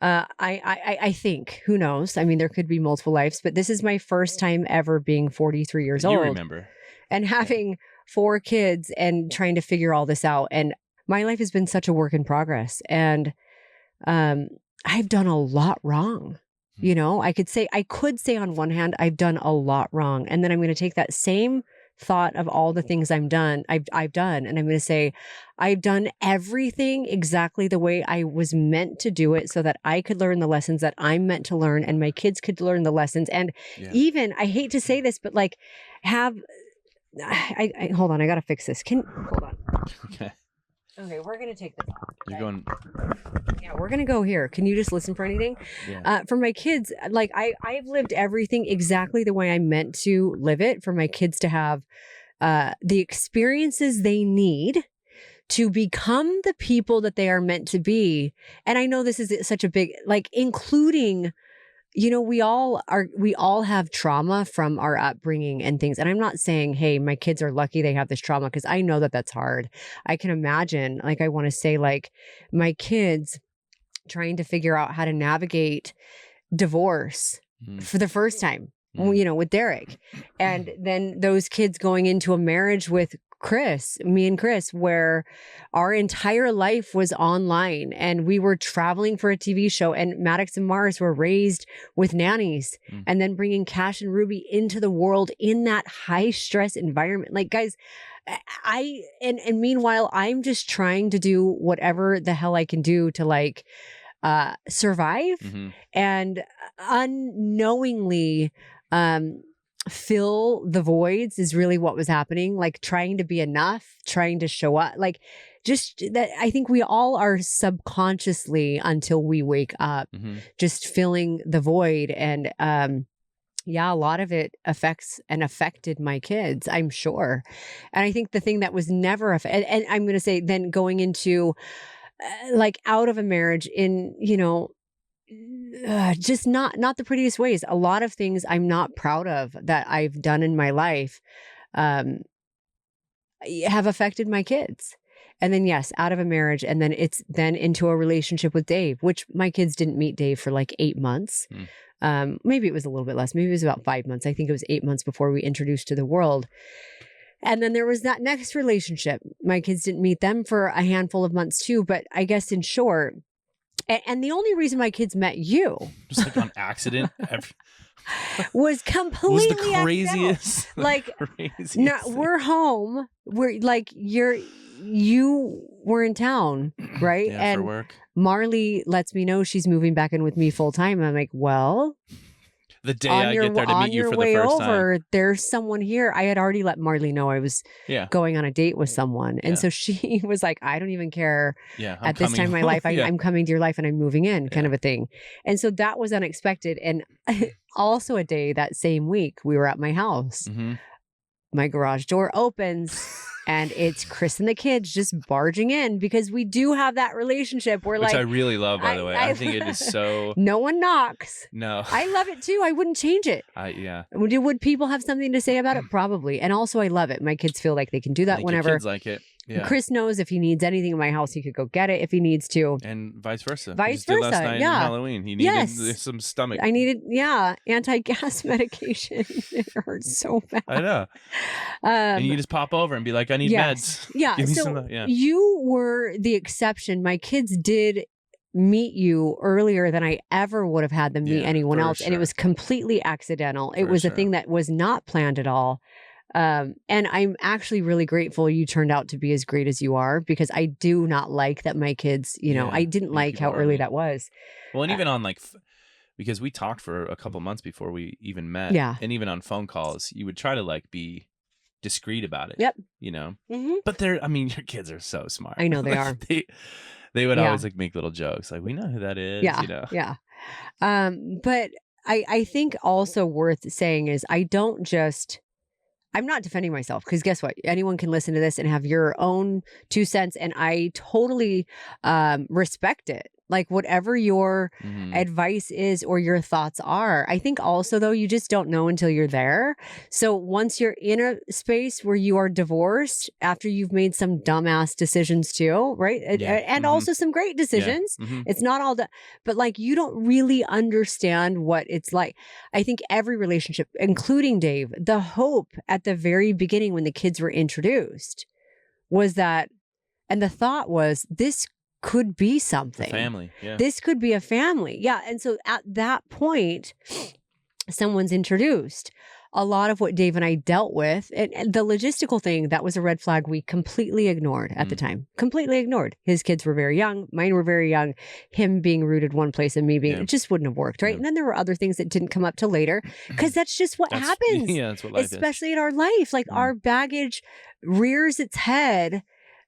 I think, who knows? I mean, there could be multiple lives, but this is my first time ever being 43 years old. You remember. And having 4 kids and trying to figure all this out. And my life has been such a work in progress. And I've done a lot wrong. I could say on one hand, I've done a lot wrong. And then I'm going to take that same thought of all the things I've done, and I'm going to say, I've done everything exactly the way I was meant to do it so that I could learn the lessons that I'm meant to learn and my kids could learn the lessons. And even, I hate to say this, but like hold on, I got to fix this. Hold on. Okay, we're going to take this off. Okay? You're going. Yeah, we're going to go here. Can you just listen for anything? Yeah. For my kids, like I've lived everything exactly the way I meant to live it for my kids to have the experiences they need to become the people that they are meant to be. And I know this is such a big, like, including, we all have trauma from our upbringing and things. And I'm not saying, hey, my kids are lucky they have this trauma, because I know that that's hard. I can imagine, like, I want to say, like, my kids trying to figure out how to navigate divorce for the first time, with Derek. And then those kids going into a marriage with me and Chris, where our entire life was online and we were traveling for a TV show, and Maddox and Mars were raised with nannies and then bringing Cash and Ruby into the world in that high stress environment. Like, guys, and meanwhile, I'm just trying to do whatever the hell I can do to like survive and unknowingly fill the voids is really what was happening. Like trying to be enough, trying to show up, like just that. I think we all are subconsciously, until we wake up, just filling the void. And yeah, a lot of it affected my kids, I'm sure. And I think the thing that was never and I'm going to say then going into like out of a marriage in, you know, just not the prettiest ways. A lot of things I'm not proud of that I've done in my life have affected my kids. And then yes, out of a marriage, and then it's then into a relationship with Dave, which my kids didn't meet Dave for like 8 months. Maybe it was a little bit less. Maybe it was about 5 months. I think it was 8 months before we introduced to the world. And then there was that next relationship. My kids didn't meet them for a handful of months too. But I guess in short, and the only reason my kids met you, just like on accident, was completely was the craziest. Accidental. Like, no, we're home. We're like you were in town, right? Yeah, and for work. Marley lets me know she's moving back in with me full time. I'm like, well, the day I get there to meet you for the first time, there's someone here. I had already let Marley know I was going on a date with someone. And so she was like, I don't even care. At this time in my life, I'm coming to your life and I'm moving in, kind of a thing. And so that was unexpected. And also a day that same week, we were at my house. My garage door opens. And it's Chris and the kids just barging in because we do have that relationship. Which I really love, by the way. I think it is so. No one knocks. No. I love it too. I wouldn't change it. Yeah. Would people have something to say about it? Probably. And also, I love it. My kids feel like they can do that whenever. Kids like it. Yeah. Chris knows if he needs anything in my house, he could go get it if he needs to. And vice versa. Vice versa. Last night on Halloween, he needed some stomach. I needed, anti-gas medication. It hurts so bad. I know. And you just pop over and be like, I need meds. Yeah. So you were the exception. My kids did meet you earlier than I ever would have had them meet anyone else. Sure. And it was completely accidental. It was a thing that was not planned at all. And I'm actually really grateful you turned out to be as great as you are, because I do not like that my kids, I didn't like how early that was. Well, and even on because we talked for a couple months before we even met. Yeah. And even on phone calls, you would try to be discreet about it. Yep. But your kids are so smart. I know they are. They would always make little jokes. Like, we know who that is. Yeah. Yeah. But I think also worth saying is I'm not defending myself, because guess what? Anyone can listen to this and have your own 2 cents. And I totally respect it. Like whatever your advice is or your thoughts are. I think also, though, you just don't know until you're there. So once you're in a space where you are divorced after you've made some dumbass decisions too, right? And also some great decisions. It's not all but you don't really understand what it's like. I think every relationship, including Dave, the hope at the very beginning when the kids were introduced was that, and the thought was, this could be something. A family. Yeah. This could be a family. Yeah. And so at that point, someone's introduced. A lot of what Dave and I dealt with, and the logistical thing, that was a red flag we completely ignored at the time. Completely ignored. His kids were very young. Mine were very young. Him being rooted one place and me being, it just wouldn't have worked, right? And then there were other things that didn't come up till later, because that's just what happens. Yeah, that's what life especially in our life. Like our baggage rears its head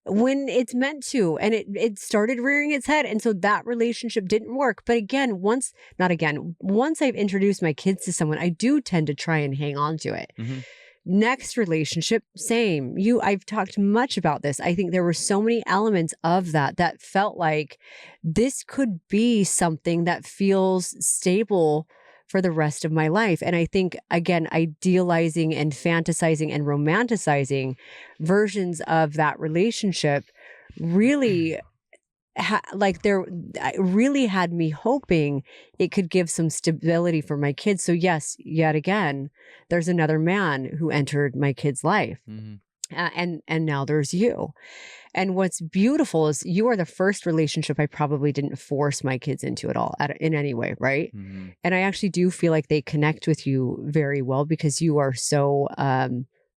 when it's meant to, and it started rearing its head, and so that relationship didn't work. But once I've introduced my kids to someone, I do tend to try and hang on to it. Next relationship, same. I've talked much about this. I think there were so many elements of that felt like this could be something that feels stable for the rest of my life. And I think, again, idealizing and fantasizing and romanticizing versions of that relationship really really had me hoping it could give some stability for my kids. So yes, yet again, there's another man who entered my kid's life. And now there's you. And what's beautiful is you are the first relationship I probably didn't force my kids into at all in any way, right? Mm-hmm. And I actually do feel like they connect with you very well because you are so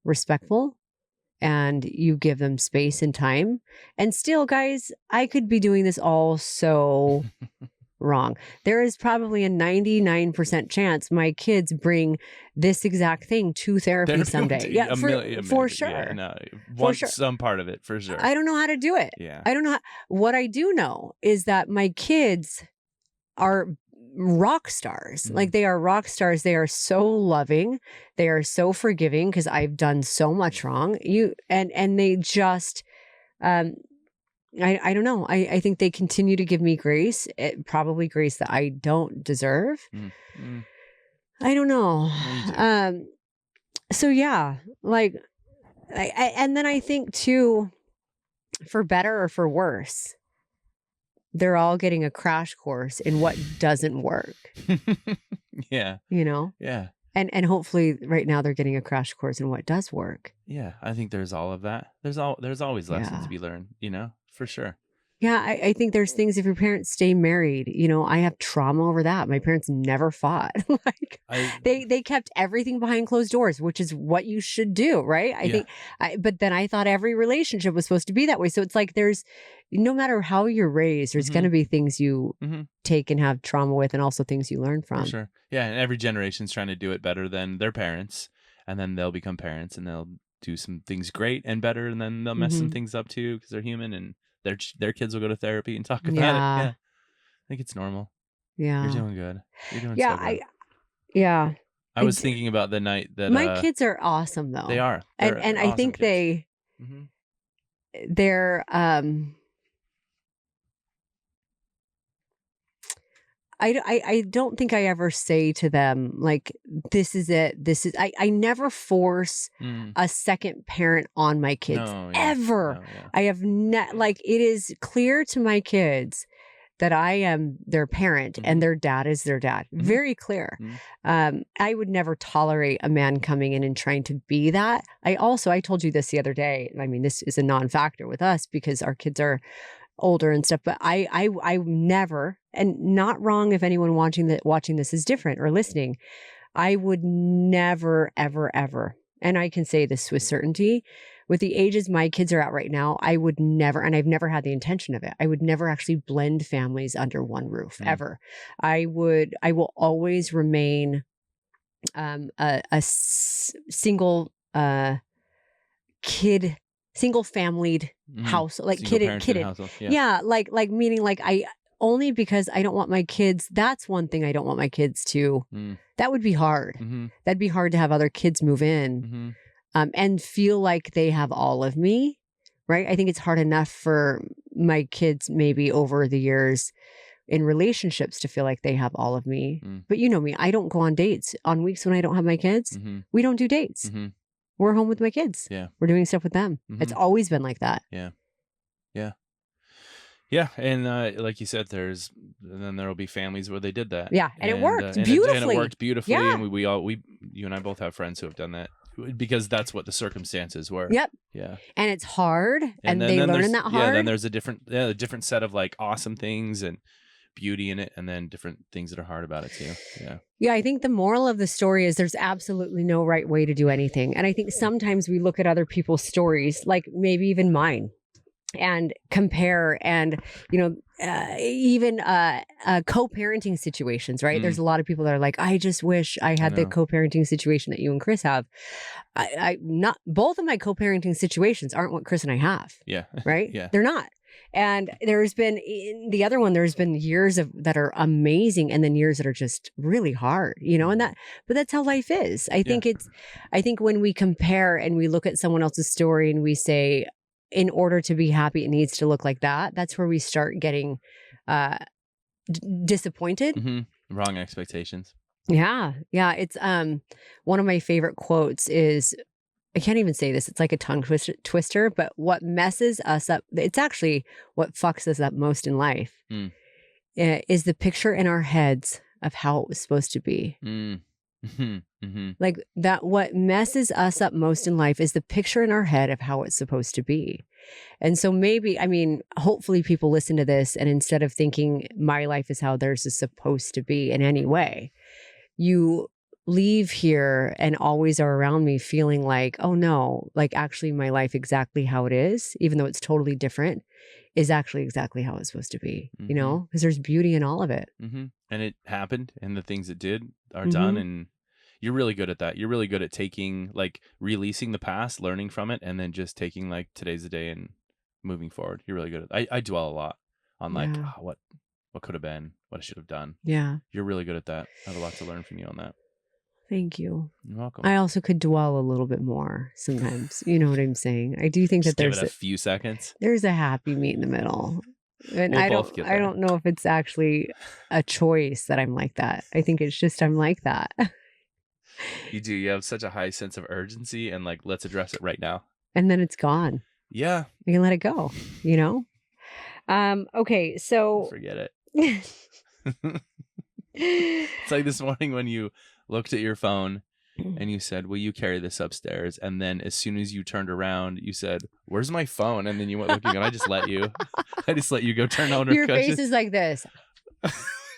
respectful and you give them space and time. And still, guys, I could be doing this all so wrong. There is probably a 99% chance my kids bring this exact thing to therapy someday. Yeah, for sure. Yeah, no, For sure. Some part of it, for sure. I don't know how to do it. Yeah. I don't know. What I do know is that my kids are rock stars. Like they are rock stars. They are so loving. They are so forgiving because I've done so much wrong. And they just, I don't know. I think they continue to give me grace, probably grace that I don't deserve. I don't know. So yeah, like, and then I think too, for better or for worse, they're all getting a crash course in what doesn't work. Yeah. You know? Yeah. And hopefully right now they're getting a crash course in what does work. Yeah. I think there's all of that. There's always lessons to be learned, you know, for sure. Yeah, I think there's things if your parents stay married, you know, I have trauma over that. My parents never fought. Like they kept everything behind closed doors, which is what you should do, right? I think but then I thought every relationship was supposed to be that way. So it's like there's no matter how you're raised, there's going to be things you take and have trauma with and also things you learn from. For sure. Yeah, and every generation's trying to do it better than their parents, and then they'll become parents and they'll do some things great and better, and then they'll mess some things up too because they're human, and their kids will go to therapy and talk about it. Yeah. I think it's normal. Yeah. You're doing good. You're doing so good. I was thinking about the night that my kids are awesome though. They are. And awesome I think kids. They're I don't think I ever say to them, like, this is it. I never force a second parent on my kids ever. I have like, it is clear to my kids that I am their parent and their dad is their dad. Very clear. I would never tolerate a man coming in and trying to be that. I told you this the other day. I mean, this is a non-factor with us because our kids are older and stuff, but I never, and not wrong if anyone watching this is different or listening, I would never, ever, ever, and I can say this with certainty, with the ages my kids are at right now, I would never, and I've never had the intention of it, I would never actually blend families under one roof, ever. I will always remain single kid, single-familied house, like kidded. Yeah, like meaning like I only because I don't want my kids. That's one thing I don't want my kids to. That would be hard. That'd be hard to have other kids move in and feel like they have all of me, right? I think it's hard enough for my kids maybe over the years in relationships to feel like they have all of me. But you know me, I don't go on dates on weeks when I don't have my kids. We don't do dates. We're home with my kids. Yeah. We're doing stuff with them. It's always been like that. Yeah. Yeah. Yeah. And like you said, then there'll be families where they did that. Yeah. And it worked beautifully. And it worked beautifully. Yeah. And you and I both have friends who have done that because that's what the circumstances were. Yep. Yeah. And it's hard. And they learn in that hard. Yeah. Then there's a different set of like awesome things and beauty in it, and then different things that are hard about it too. Yeah, I think the moral of the story is there's absolutely no right way to do anything. And I think sometimes we look at other people's stories, like maybe even mine, and compare, and even co-parenting situations, right? There's a lot of people that are like, I just wish I had the co-parenting situation that you and Chris have. I not both of my co-parenting situations aren't what Chris and I have. Yeah. Right? Yeah. They're not. And there's been in the other one, there's been years that are amazing, and then years that are just really hard, but that's how life is. I think when we compare and we look at someone else's story and we say, in order to be happy, it needs to look like that. That's where we start getting disappointed. Wrong expectations. Yeah. Yeah. It's one of my favorite quotes is, I can't even say this. It's like a tongue twister, but what messes us up, it's actually what fucks us up most in life, is the picture in our heads of how it was supposed to be. Like that, what messes us up most in life is the picture in our head of how it's supposed to be. And so maybe, I mean, hopefully people listen to this and instead of thinking my life is how theirs is supposed to be in any way, you leave here and always are around me feeling like, oh no, like actually my life exactly how it is, even though it's totally different, is actually exactly how it's supposed to be, you know, because there's beauty in all of it. And it happened and the things it did are done. And you're really good at that. You're really good at taking, like, releasing the past, learning from it, and then just taking, like, today's the day and moving forward. You're really good at it. I dwell a lot on, like, what could have been, what I should have done. Yeah. You're really good at that. I have a lot to learn from you on that. Thank you. You're welcome. I also could dwell a little bit more sometimes. You know what I'm saying? I do think Just that there's give it a few seconds. There's a happy meet in the middle. And We'll I both get don't there. know if it's actually a choice that I'm like that. I think it's just I'm like that. You do. You have such a high sense of urgency and, like, let's address it right now. And then it's gone. Yeah. You can let it go, you know? Okay, so Forget it. It's like this morning when you looked at your phone and you said, will you carry this upstairs? And then as soon as you turned around, you said, where's my phone? And then you went looking and I just let you. I just let you go turn on her your cushion. face is like this.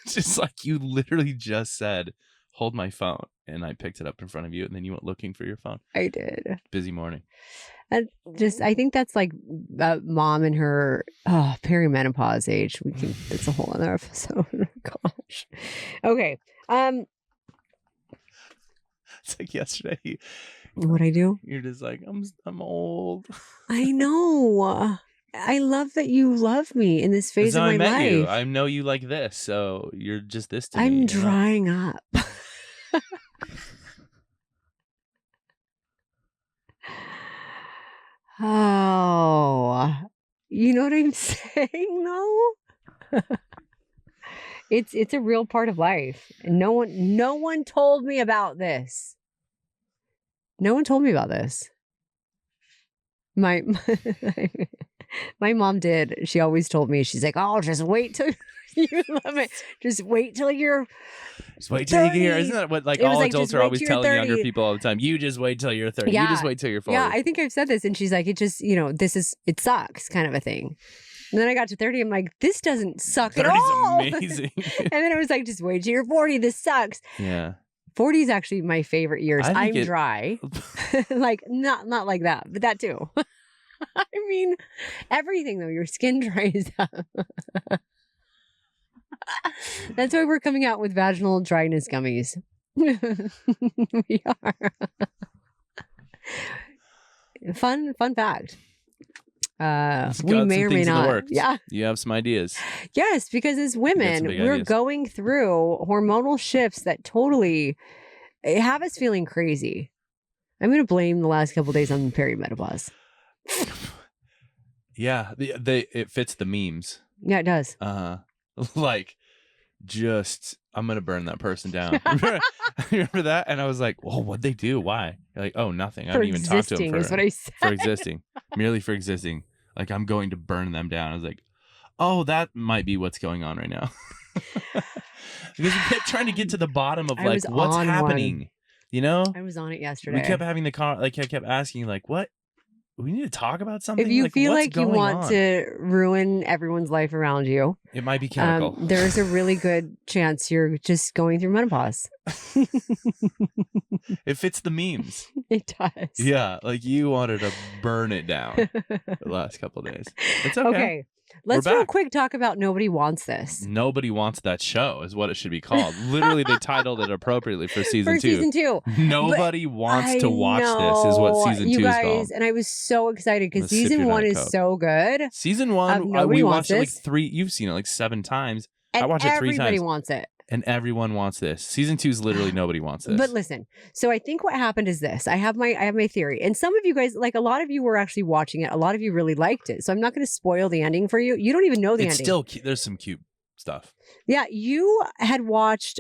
Just like you literally just said, hold my phone. And I picked it up in front of you and then you went looking for your phone. I did. Busy morning. And just, I think that's like mom and her perimenopause age. That's a whole other episode. Gosh. Okay. It's like yesterday. What'd I do? You're just like, I'm old. I know. I love that you love me in this phase of my I met life. you. I know you like this, so you're just this to me. I'm drying up. Oh, you know what I'm saying? No, it's a real part of life. And no one told me about this. No one told me about this. My mom did. She always told me. She's like, "Oh, just wait till you love it. Just wait till you're." Just wait till you get here. Isn't that what all adults are always telling 30. younger people all the time? You just wait till you're 30. Yeah. You just wait till you're 40. Yeah, I think I've said this. And she's like, it just, it sucks kind of a thing. And then I got to 30. I'm like, this doesn't suck at all. 30's amazing. And then it was like, just wait till you're 40. This sucks. Yeah. 40 is actually my favorite years. I'm it- dry. Like, not like that, but that too. I mean, everything though, your skin dries up. That's why we're coming out with vaginal dryness gummies. We are. Fun fact. We may or may not. Yeah. You have some ideas. Yes, because as women, big we're ideas. going through hormonal shifts that totally have us feeling crazy. I'm going to blame the last couple of days on perimenopause. Yeah. It fits the memes. Yeah, it does. Like, just, I'm going to burn that person down. Remember that? And I was like, well, what'd they do? Why? You're like, oh, nothing. I For didn't even talk to them existing is what I said. for existing. Merely for existing. Like, I'm going to burn them down. I was like, oh, that might be what's going on right now. Because we kept trying to get to the bottom of, like, what's happening. You know? I was on it yesterday. We kept having the I kept asking, like, what? We need to talk about something. If you like, feel what's like you going want on? to ruin everyone's life around you, It might be chemical. there's a really good chance you're just going through menopause. It fits the memes. It does. Yeah, like you wanted to burn it down the last couple of days. It's okay. Okay. Let's real quick talk about Nobody Wants This. Nobody Wants That Show is what it should be called. Literally, they titled it appropriately for season 2. Season 2. Nobody wants to watch this is what season 2 is called. And I was so excited because Let's sip season your 1 Diet is Coke. so good. Season 1, Nobody we Wants watched it like This. 3. You've seen it like 7 times. And I watched it 3 everybody times. wants it. And everyone wants this. Season 2 is literally Nobody Wants This. But listen, so I think what happened is this. I have my theory. And some of you guys, like a lot of you were actually watching it. A lot of you really liked it. So I'm not going to spoil the ending for you. You don't even know the it's ending. still cute. There's some cute stuff. Yeah, I watched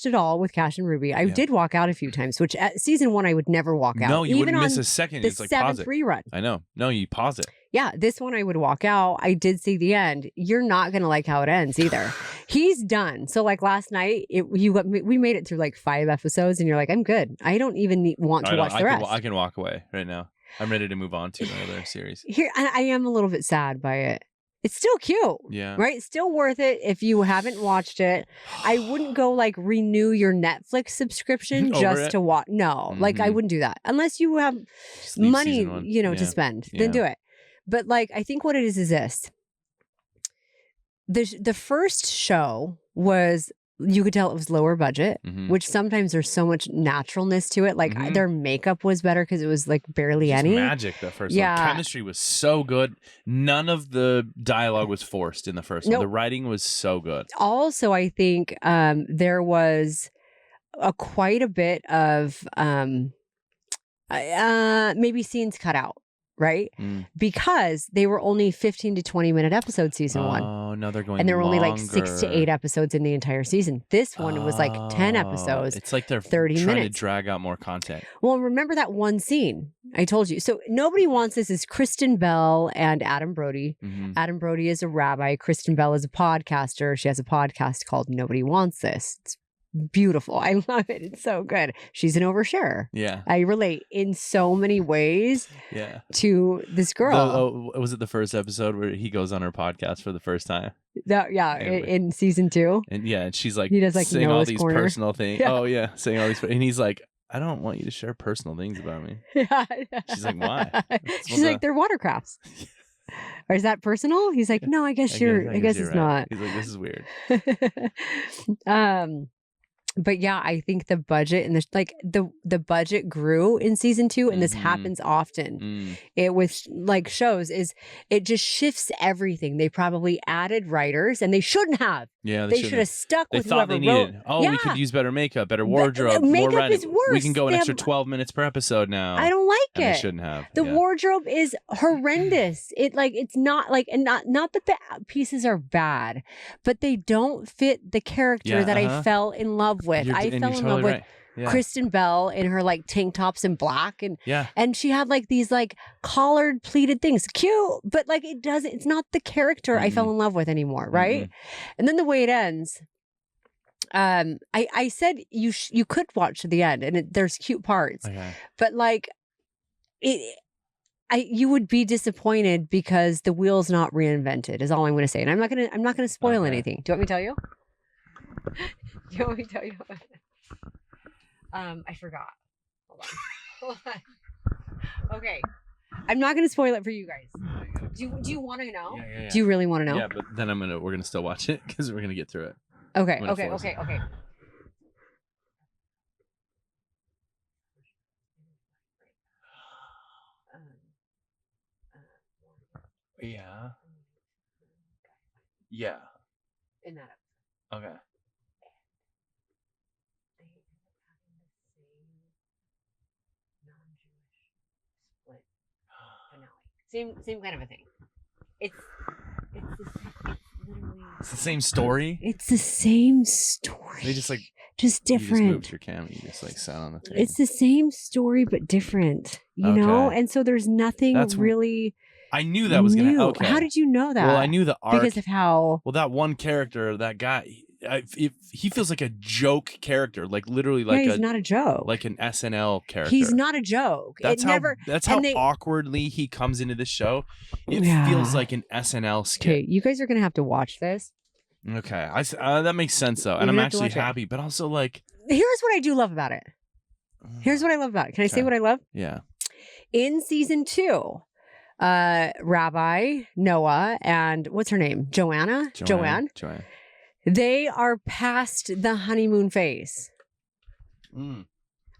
it all with Cash and Ruby. I did walk out a few times, which at season 1 I would never walk out. No, you even wouldn't miss on a second. the It's like pause 7th it. rerun. I know. No, you pause it. Yeah, this one I would walk out. I did see the end. You're not going to like how it ends either. He's done. So like last night, we made it through like 5 episodes, and you're like, I'm good. I don't even want to watch the rest. I can walk away right now. I'm ready to move on to another series. Here, I am a little bit sad by it. It's still cute. Yeah. Right? It's still worth it if you haven't watched it. I wouldn't go like renew your Netflix subscription just to watch. No, like I wouldn't do that unless you have money, to spend. Then do it. But like, I think what it is this. The first show was, you could tell it was lower budget, which sometimes there's so much naturalness to it. Like their makeup was better because it was like barely Just any magic. The first one, chemistry was so good. None of the dialogue was forced in the first one. The writing was so good. Also, I think there was quite a bit of maybe scenes cut out. Right? Because they were only 15 to 20 minute episodes season 1. Oh, no, they're going and there were only like longer. 6 to 8 episodes in the entire season. This one was like 10 episodes. It's like they're 30 trying minutes. to drag out more content. Well, remember that one scene I told you. So Nobody Wants This is Kristen Bell and Adam Brody. Adam Brody is a rabbi. Kristen Bell is a podcaster. She has a podcast called Nobody Wants This. It's beautiful. I love it. It's so good. She's an oversharer. Yeah. I relate in so many ways to this girl. Was it the first episode where he goes on her podcast for the first time? In season 2. And she's like, he does like saying Noah's all these Corner. personal things. Yeah. Oh yeah, saying all these, and he's like, I don't want you to share personal things about me. She's like, why? She's like, they're watercrafts. Or is that personal? He's like, no, I guess it's right. not. He's like, this is weird. But yeah, I think the budget and the budget grew in season 2, and this happens often. It with like shows is it just shifts everything. They probably added writers, and they shouldn't have. Yeah, they should have stuck with whoever wrote. Oh, we could use better makeup, better wardrobe, makeup more writing. is worse. We can go an extra 12 minutes per episode now. I don't like and it. They shouldn't have. The wardrobe is horrendous. It's not like, and not that the pieces are bad, but they don't fit the character that I fell in love with. I fell in love with Kristen Bell in her like tank tops in black, and she had like these like collared pleated things, cute, but like it's not the character I fell in love with anymore, right? And then the way it ends, I said you could watch to the end, and there's cute parts, but like you would be disappointed because the wheel's not reinvented. Is all I'm going to say, and I'm not going to spoil anything. Do you want me to tell you? Do you want me to tell you? I forgot. Hold on. Okay. I'm not going to spoil it for you guys. Do you want to know? Yeah. Do you really want to know? Yeah, but then we're going to still watch it because we're going to get through it. Okay. Yeah. In that episode. Okay. Same kind of a thing. It's the same story. It's the same story. They just different. You just moved your camera. You just like sat on the thing. It's the same story but different. You know, and so there's nothing really. I knew that was gonna. Okay. How did you know that? Well, I knew the arc because of how. Well, that one character, that guy. He feels like a joke character, like literally like he's not a joke, like an SNL character. He's not a joke. That's how awkwardly he comes into the show. It feels like an SNL skit. Okay, you guys are gonna have to watch this. Okay, that makes sense though, and I'm actually happy, but also like. Here's what I do love about it. Here's what I love about it. Can I say what I love? Yeah. In season 2, Rabbi Noah and what's her name? Joanne. They are past the honeymoon phase.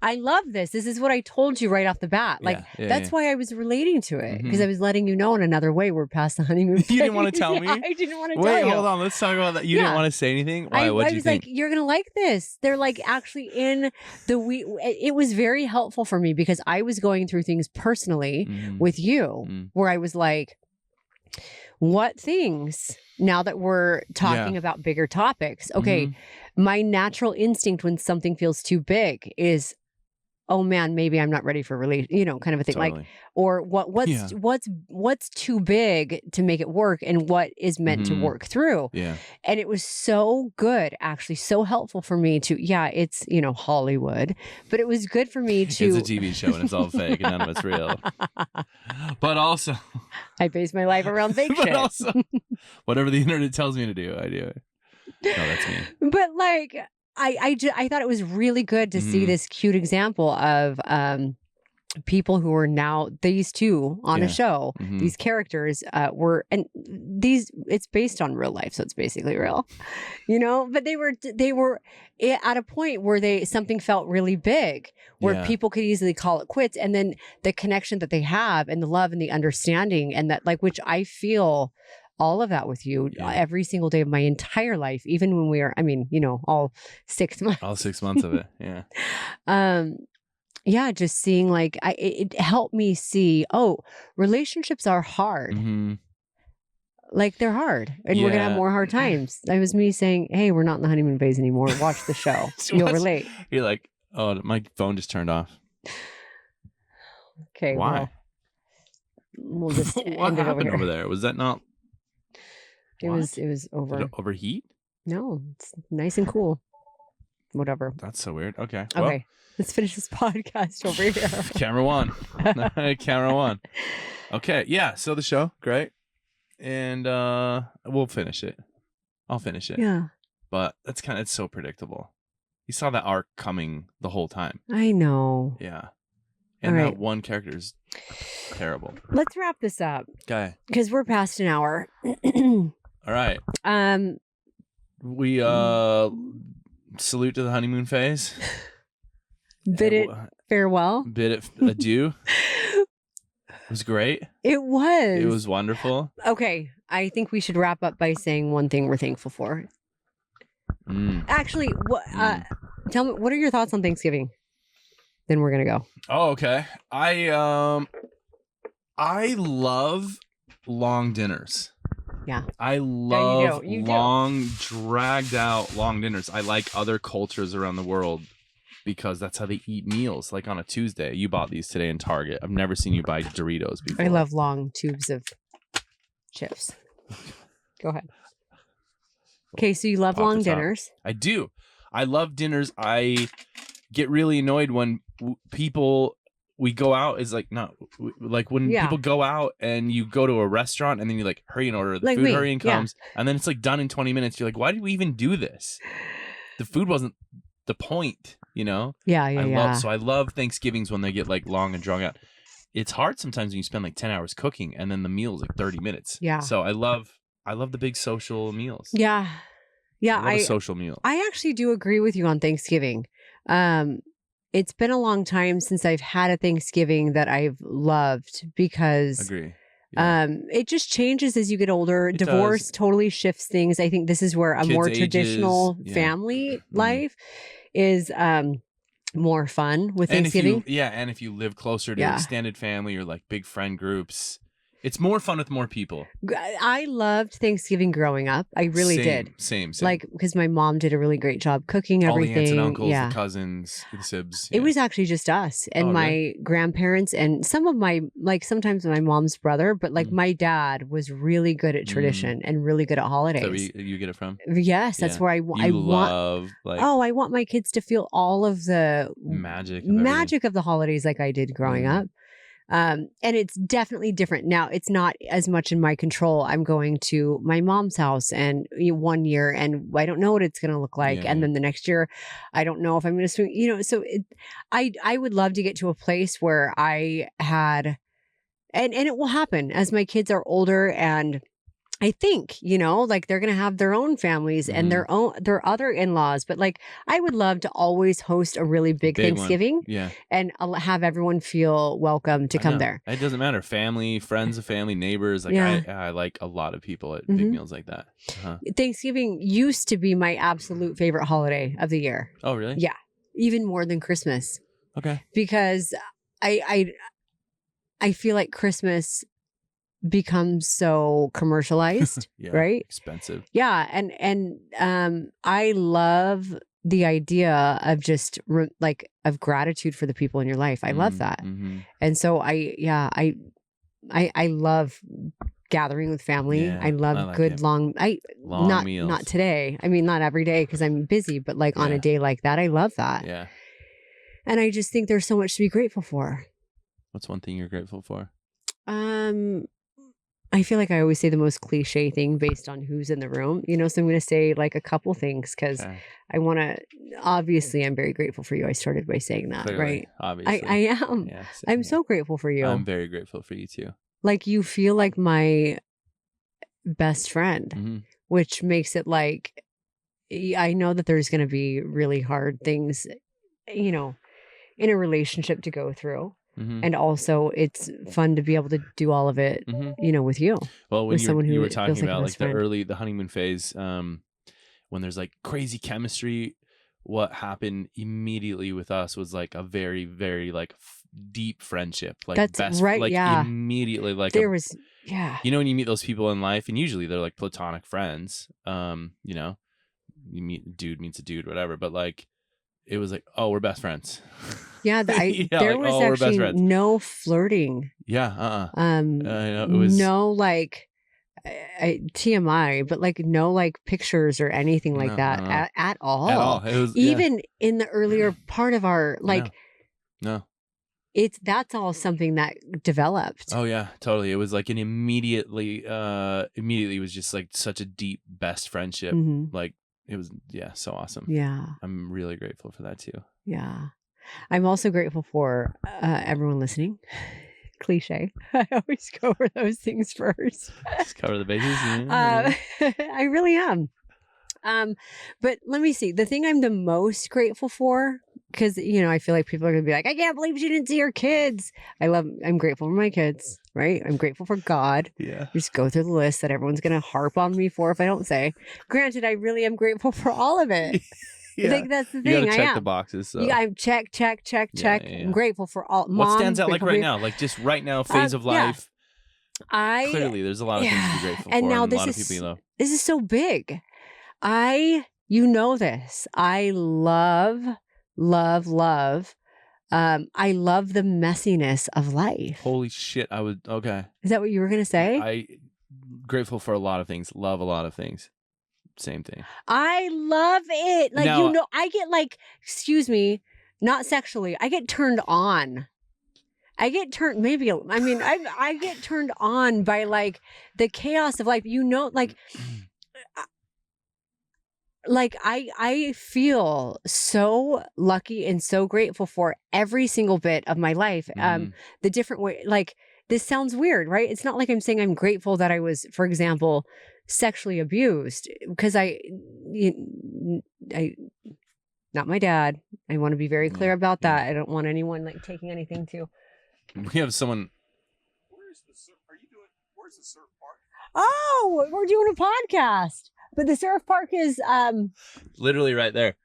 I love this. This is what I told you right off the bat. That's why I was relating to it, because I was letting you know in another way we're past the honeymoon phase. You didn't want to tell me? I didn't want to tell you. Wait, hold on. Let's talk about that. You didn't want to say anything? Why? What did you think? I was like, you're going to like this. They're like actually in it was very helpful for me because I was going through things personally with you where I was like, what things now that we're talking about bigger topics? Okay. My natural instinct when something feels too big is oh man, maybe I'm not ready for kind of a thing. Totally. Like, or what's too big to make it work and what is meant to work through. Yeah. And it was so good, actually, so helpful for me to, it's, Hollywood, but it was good for me to. It's a TV show and it's all fake and none of it's real. But also. I base my life around fake shit. But also, whatever the internet tells me to do, I do it. No, that's me. But like, I thought it was really good to see this cute example of people who are now these two on a show. These characters it's based on real life, so it's basically real, But they were at a point where something felt really big, where people could easily call it quits, and then the connection that they have and the love and the understanding and that which I feel. All of that with you every single day of my entire life, even when we are, all 6 months. All 6 months of it. Yeah. Just seeing it helped me see, relationships are hard. Like they're hard and we're going to have more hard times. That was me saying, hey, we're not in the honeymoon phase anymore. Watch the show. You'll relate. You're like, oh, my phone just turned off. Okay. Why? Well, we'll just what happened over there? Was that not? It was over. Did it overheat? No, it's nice and cool. Whatever. That's so weird. Okay. Okay. Let's finish this podcast over here. Camera one. Camera one. Okay. Yeah. So the show, great. And we'll finish it. I'll finish it. Yeah. But it's so predictable. You saw that arc coming the whole time. I know. Yeah. And that one character is terrible. Let's wrap this up. Okay. Because we're past an hour. All right. We salute to the honeymoon phase. Bid it farewell. Bid it adieu. It was great. It was. It was wonderful. Okay. I think we should wrap up by saying one thing we're thankful for. Actually, tell me, what are your thoughts on Thanksgiving? Then we're gonna go. Oh, okay. I love long dinners. Yeah. I love you long, dragged out long dinners. I like other cultures around the world because that's how they eat meals. Like on a Tuesday, you bought these today in Target. I've never seen you buy Doritos before. I love long tubes of chips. Go ahead. Okay, so you love long dinners. I do. I love dinners. I get really annoyed when we go out is like when people go out and you go to a restaurant and then you hurry and order the food, hurry and comes, and then it's done in 20 minutes. You're like, why did we even do this? The food wasn't the point, Yeah. So I love Thanksgivings when they get long and drawn out. It's hard sometimes when you spend 10 hours cooking and then the meal is 30 minutes. Yeah. So I love the big social meals. Yeah. Yeah. I love a social meal. I actually do agree with you on Thanksgiving. It's been a long time since I've had a Thanksgiving that I've loved because Agree. Yeah. It just changes as you get older. Divorce totally shifts things. I think this is where a Kids' more ages, traditional family life is more fun with Thanksgiving. And if you live closer to extended family or big friend groups, it's more fun with more people. I loved Thanksgiving growing up. I really did. Same. Because my mom did a really great job cooking everything. All the aunts and uncles, the cousins, the sibs. It was actually just us and my grandparents and some of my, sometimes my mom's brother, but my dad was really good at tradition and really good at holidays. Is that where you get it from? Yes, that's where I want my kids to feel all of the magic of the holidays like I did growing up. And it's definitely different. Now, it's not as much in my control. I'm going to my mom's house and 1 year and I don't know what it's going to look like. And then the next year, I don't know if I'm going to swing, so I would love to get to a place where I had, and it will happen as my kids are older and I think, they're going to have their own families and their other in-laws. But I would love to always host a really big Thanksgiving and have everyone feel welcome to come there. It doesn't matter. Family, friends of family, neighbors. I like a lot of people at big meals like that. Thanksgiving used to be my absolute favorite holiday of the year. Oh, really? Yeah. Even more than Christmas. Okay. Because I feel like Christmas becomes so commercialized, right? Expensive. Yeah, and I love the idea of just like of gratitude for the people in your life. I love that. And so I love gathering with family. Yeah, I love I like good it. long meals. Not today. I mean, not every day because I'm busy, but like on a day like that, I love that. Yeah. And I just think there's so much to be grateful for. What's one thing you're grateful for? I feel like I always say the most cliche thing based on who's in the room, you know, so I'm going to say like a couple things because I want to, obviously, I'm very grateful for you. I started by saying that, Clearly, right? Obviously. I am. Yeah, I'm so grateful for you. I'm very grateful for you too. Like you feel like my best friend, which makes it like, I know that there's going to be really hard things, you know, in a relationship to go through. And also it's fun to be able to do all of it, you know, with you. Well, when you were talking about like friend. the honeymoon phase, when there's like crazy chemistry, what happened immediately with us was like a very, very like deep friendship. Like that's best, right. like immediately, like there was, you know, when you meet those people in life and usually they're like platonic friends, you know, you meet dude meets a dude, whatever, but like, it was like, oh, we're best friends. Yeah, there was actually no flirting. Yeah, it was no like TMI, but like no like pictures or anything like that at all. At all. It was even in the earlier part of our like. No. That's all something that developed. Oh yeah, totally. It was like an immediately was just like such a deep best friendship. Like. It was, so awesome. Yeah. I'm really grateful for that too. Yeah. I'm also grateful for everyone listening. Cliche. I always go over those things first. Just cover the bases. I really am. But let me see. The thing I'm the most grateful for, because, you know, I feel like people are going to be like, I can't believe she didn't see her kids. I'm grateful for my kids, right? I'm grateful for God. Yeah. Just go through the list that everyone's going to harp on me for if I don't say. Granted, I really am grateful for all of it. Yeah. Like, that's the thing. You gotta check the boxes. So. I'm check. Yeah. I'm grateful for all. What stands out like right now? Like just right now, phase of life. Clearly, there's a lot of things to be grateful for. And now this is so big. You know this. I love. I love the messiness of life. Holy shit! Okay. Is that what you were gonna say? I grateful for a lot of things. Love a lot of ththings. Same thing. I love it. Like, you know, I get like, excuse me, not sexually. I get turned on. I get turned on by like the chaos of life. You know, like I feel so lucky and so grateful for every single bit of my life. The different way, like this sounds weird, right? It's not like I'm saying I'm grateful that I was, for example, sexually abused, because not my dad. I want to be very clear about that. I don't want anyone like taking anything to. We have someone. Where's the surf park? Oh, we're doing a podcast. But the surf park is literally right there.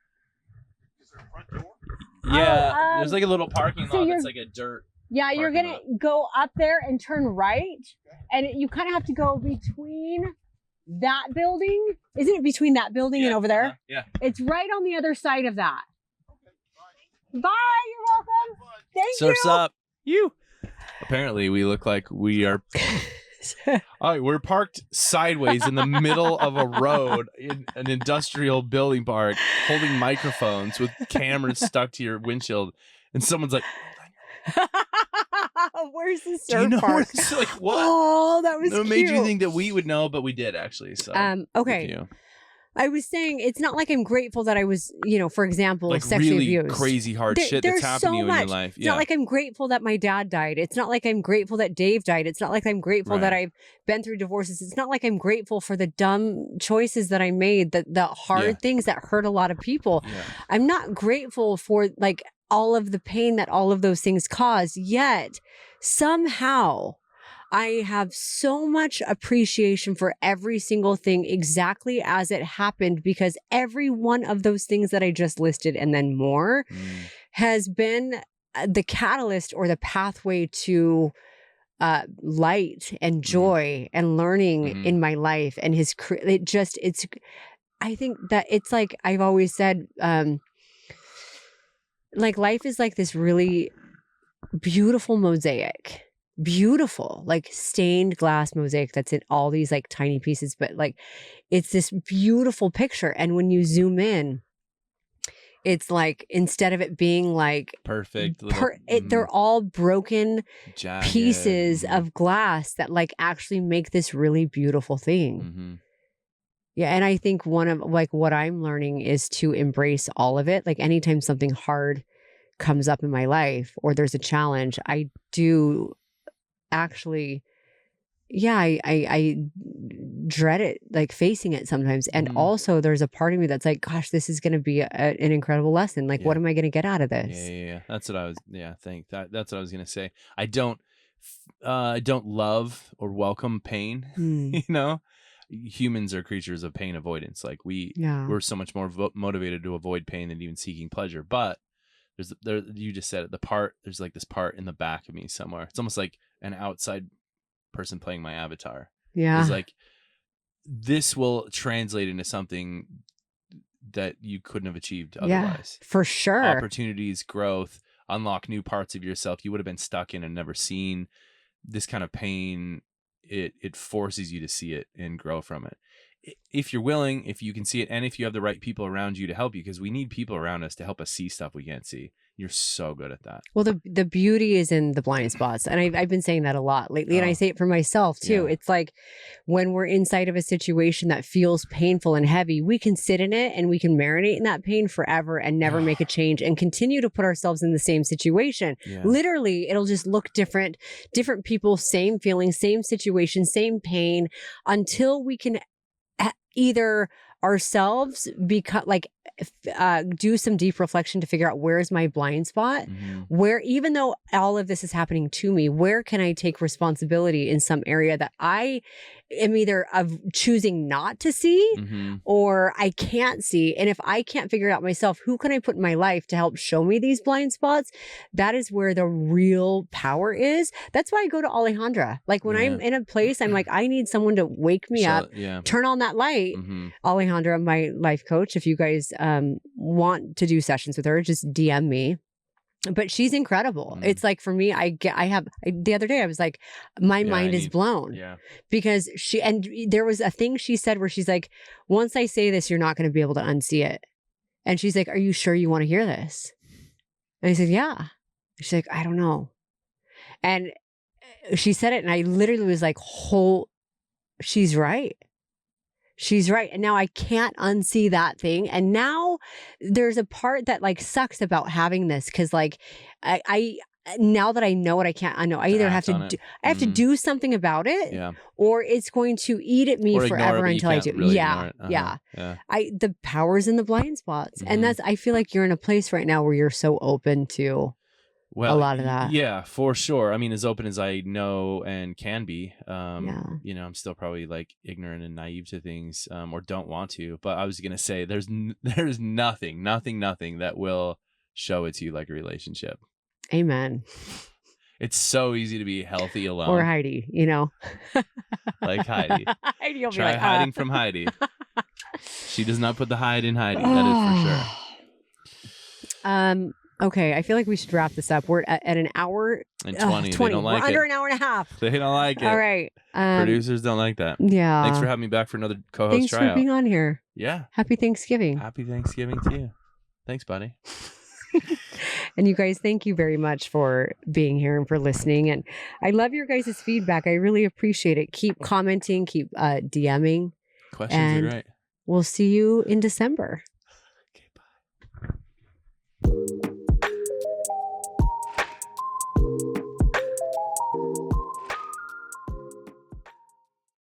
Is there a front door? Yeah, there's like a little parking lot that's like a dirt. Yeah, you're gonna go up there and turn right, and you kind of have to go between that building. Isn't it between that building and over there? Yeah. It's right on the other side of that. Okay, bye. Bye. You're welcome. Thank you. Surf's up. Apparently, we look like we are. All right, we're parked sideways in the middle of a road in an industrial building park, holding microphones with cameras stuck to your windshield, and someone's like, "Where's the surf park?" Like, what? Oh, that was. It made you think that we would know, but we did actually. So, okay. I was saying it's not like I'm grateful that I was, you know, for example, like sexually really abused. Crazy hard shit that's happened to you in your life. It's not like I'm grateful that my dad died. It's not like I'm grateful that Dave died. It's not like I'm grateful that I've been through divorces. It's not like I'm grateful for the dumb choices that I made, the hard things that hurt a lot of people. Yeah. I'm not grateful for like all of the pain that all of those things cause, yet somehow I have so much appreciation for every single thing exactly as it happened, because every one of those things that I just listed and then more has been the catalyst or the pathway to light and joy and learning in my life. And it's I think that it's like I've always said, like life is like this really beautiful mosaic. Beautiful, like stained glass mosaic that's in all these like tiny pieces, but like it's this beautiful picture. And when you zoom in, it's like instead of it being like perfect, they're all broken jagged pieces of glass that like actually make this really beautiful thing. Mm-hmm. Yeah, and I think one of like what I'm learning is to embrace all of it. Like anytime something hard comes up in my life or there's a challenge, I do actually, yeah, I dread it, like facing it sometimes. And also there's a part of me that's like, gosh, this is going to be an incredible lesson. Like, what am I going to get out of this? Yeah. That's what I was, that's what I was going to say. I don't love or welcome pain, you know? Humans are creatures of pain avoidance. Like we're so much more motivated to avoid pain than even seeking pleasure. But you just said it, there's like this part in the back of me somewhere. It's almost like an outside person playing my avatar. Yeah. It's like, this will translate into something that you couldn't have achieved otherwise. Yeah, for sure. Opportunities, growth, unlock new parts of yourself you would have been stuck in and never seen. This kind of pain, it forces you to see it and grow from it. If you're willing, if you can see it, and if you have the right people around you to help you, because we need people around us to help us see stuff we can't see. You're so good at that. Well, the beauty is in the blind spots. And I've been saying that a lot lately. And I say it for myself too. Yeah. It's like when we're inside of a situation that feels painful and heavy, we can sit in it and we can marinate in that pain forever and never make a change and continue to put ourselves in the same situation. Yeah. Literally, it'll just look different. Different people, same feeling, same situation, same pain, until we can either ourselves become like do some deep reflection to figure out where's my blind spot, where even though all of this is happening to me, where can I take responsibility in some area that I am either of choosing not to see or I can't see. And if I can't figure it out myself, who can I put in my life to help show me these blind spots? That is where the real power is. That's why I go to Alejandra. Like when I'm in a place, I'm like, I need someone to wake me up, turn on that light. Alejandra, my life coach, if you guys want to do sessions with her, just DM me. But she's incredible. It's like for me, the other day I was like, my mind is blown because there was a thing she said where she's like, once I say this, you're not going to be able to unsee it. And she's like, are you sure you want to hear this? And I said, yeah. She's like, I don't know. And she said it and I literally was like, she's right. She's right. And now I can't unsee that thing. And now there's a part that like sucks about having this. Cause like I now that I know what I can't, I know I either have to do something about it or it's going to eat at me forever until I do. Really the power's in the blind spots. And I feel like you're in a place right now where you're so open to a lot of that. Yeah, for sure. I mean, as open as I know and can be, you know, I'm still probably like ignorant and naive to things, or don't want to, but I was going to say there's nothing that will show it to you like a relationship. Amen. It's so easy to be healthy alone. Or Heidi, you know. Like Heidi. Heidi will Try be like, hiding from Heidi. She does not put the hide in Heidi. That is for sure. Okay, I feel like we should wrap this up. We're at an hour and 20. 20. They don't like We're under an hour and a half. They don't like it. All right. Producers don't like that. Yeah. Thanks for having me back for another co-host Thanks tryout. for being on here. Yeah. Happy Thanksgiving. Happy Thanksgiving to you. Thanks, buddy. And you guys, thank you very much for being here and for listening. And I love your guys' feedback. I really appreciate it. Keep commenting, keep DMing. Questions are great. We'll see you in December.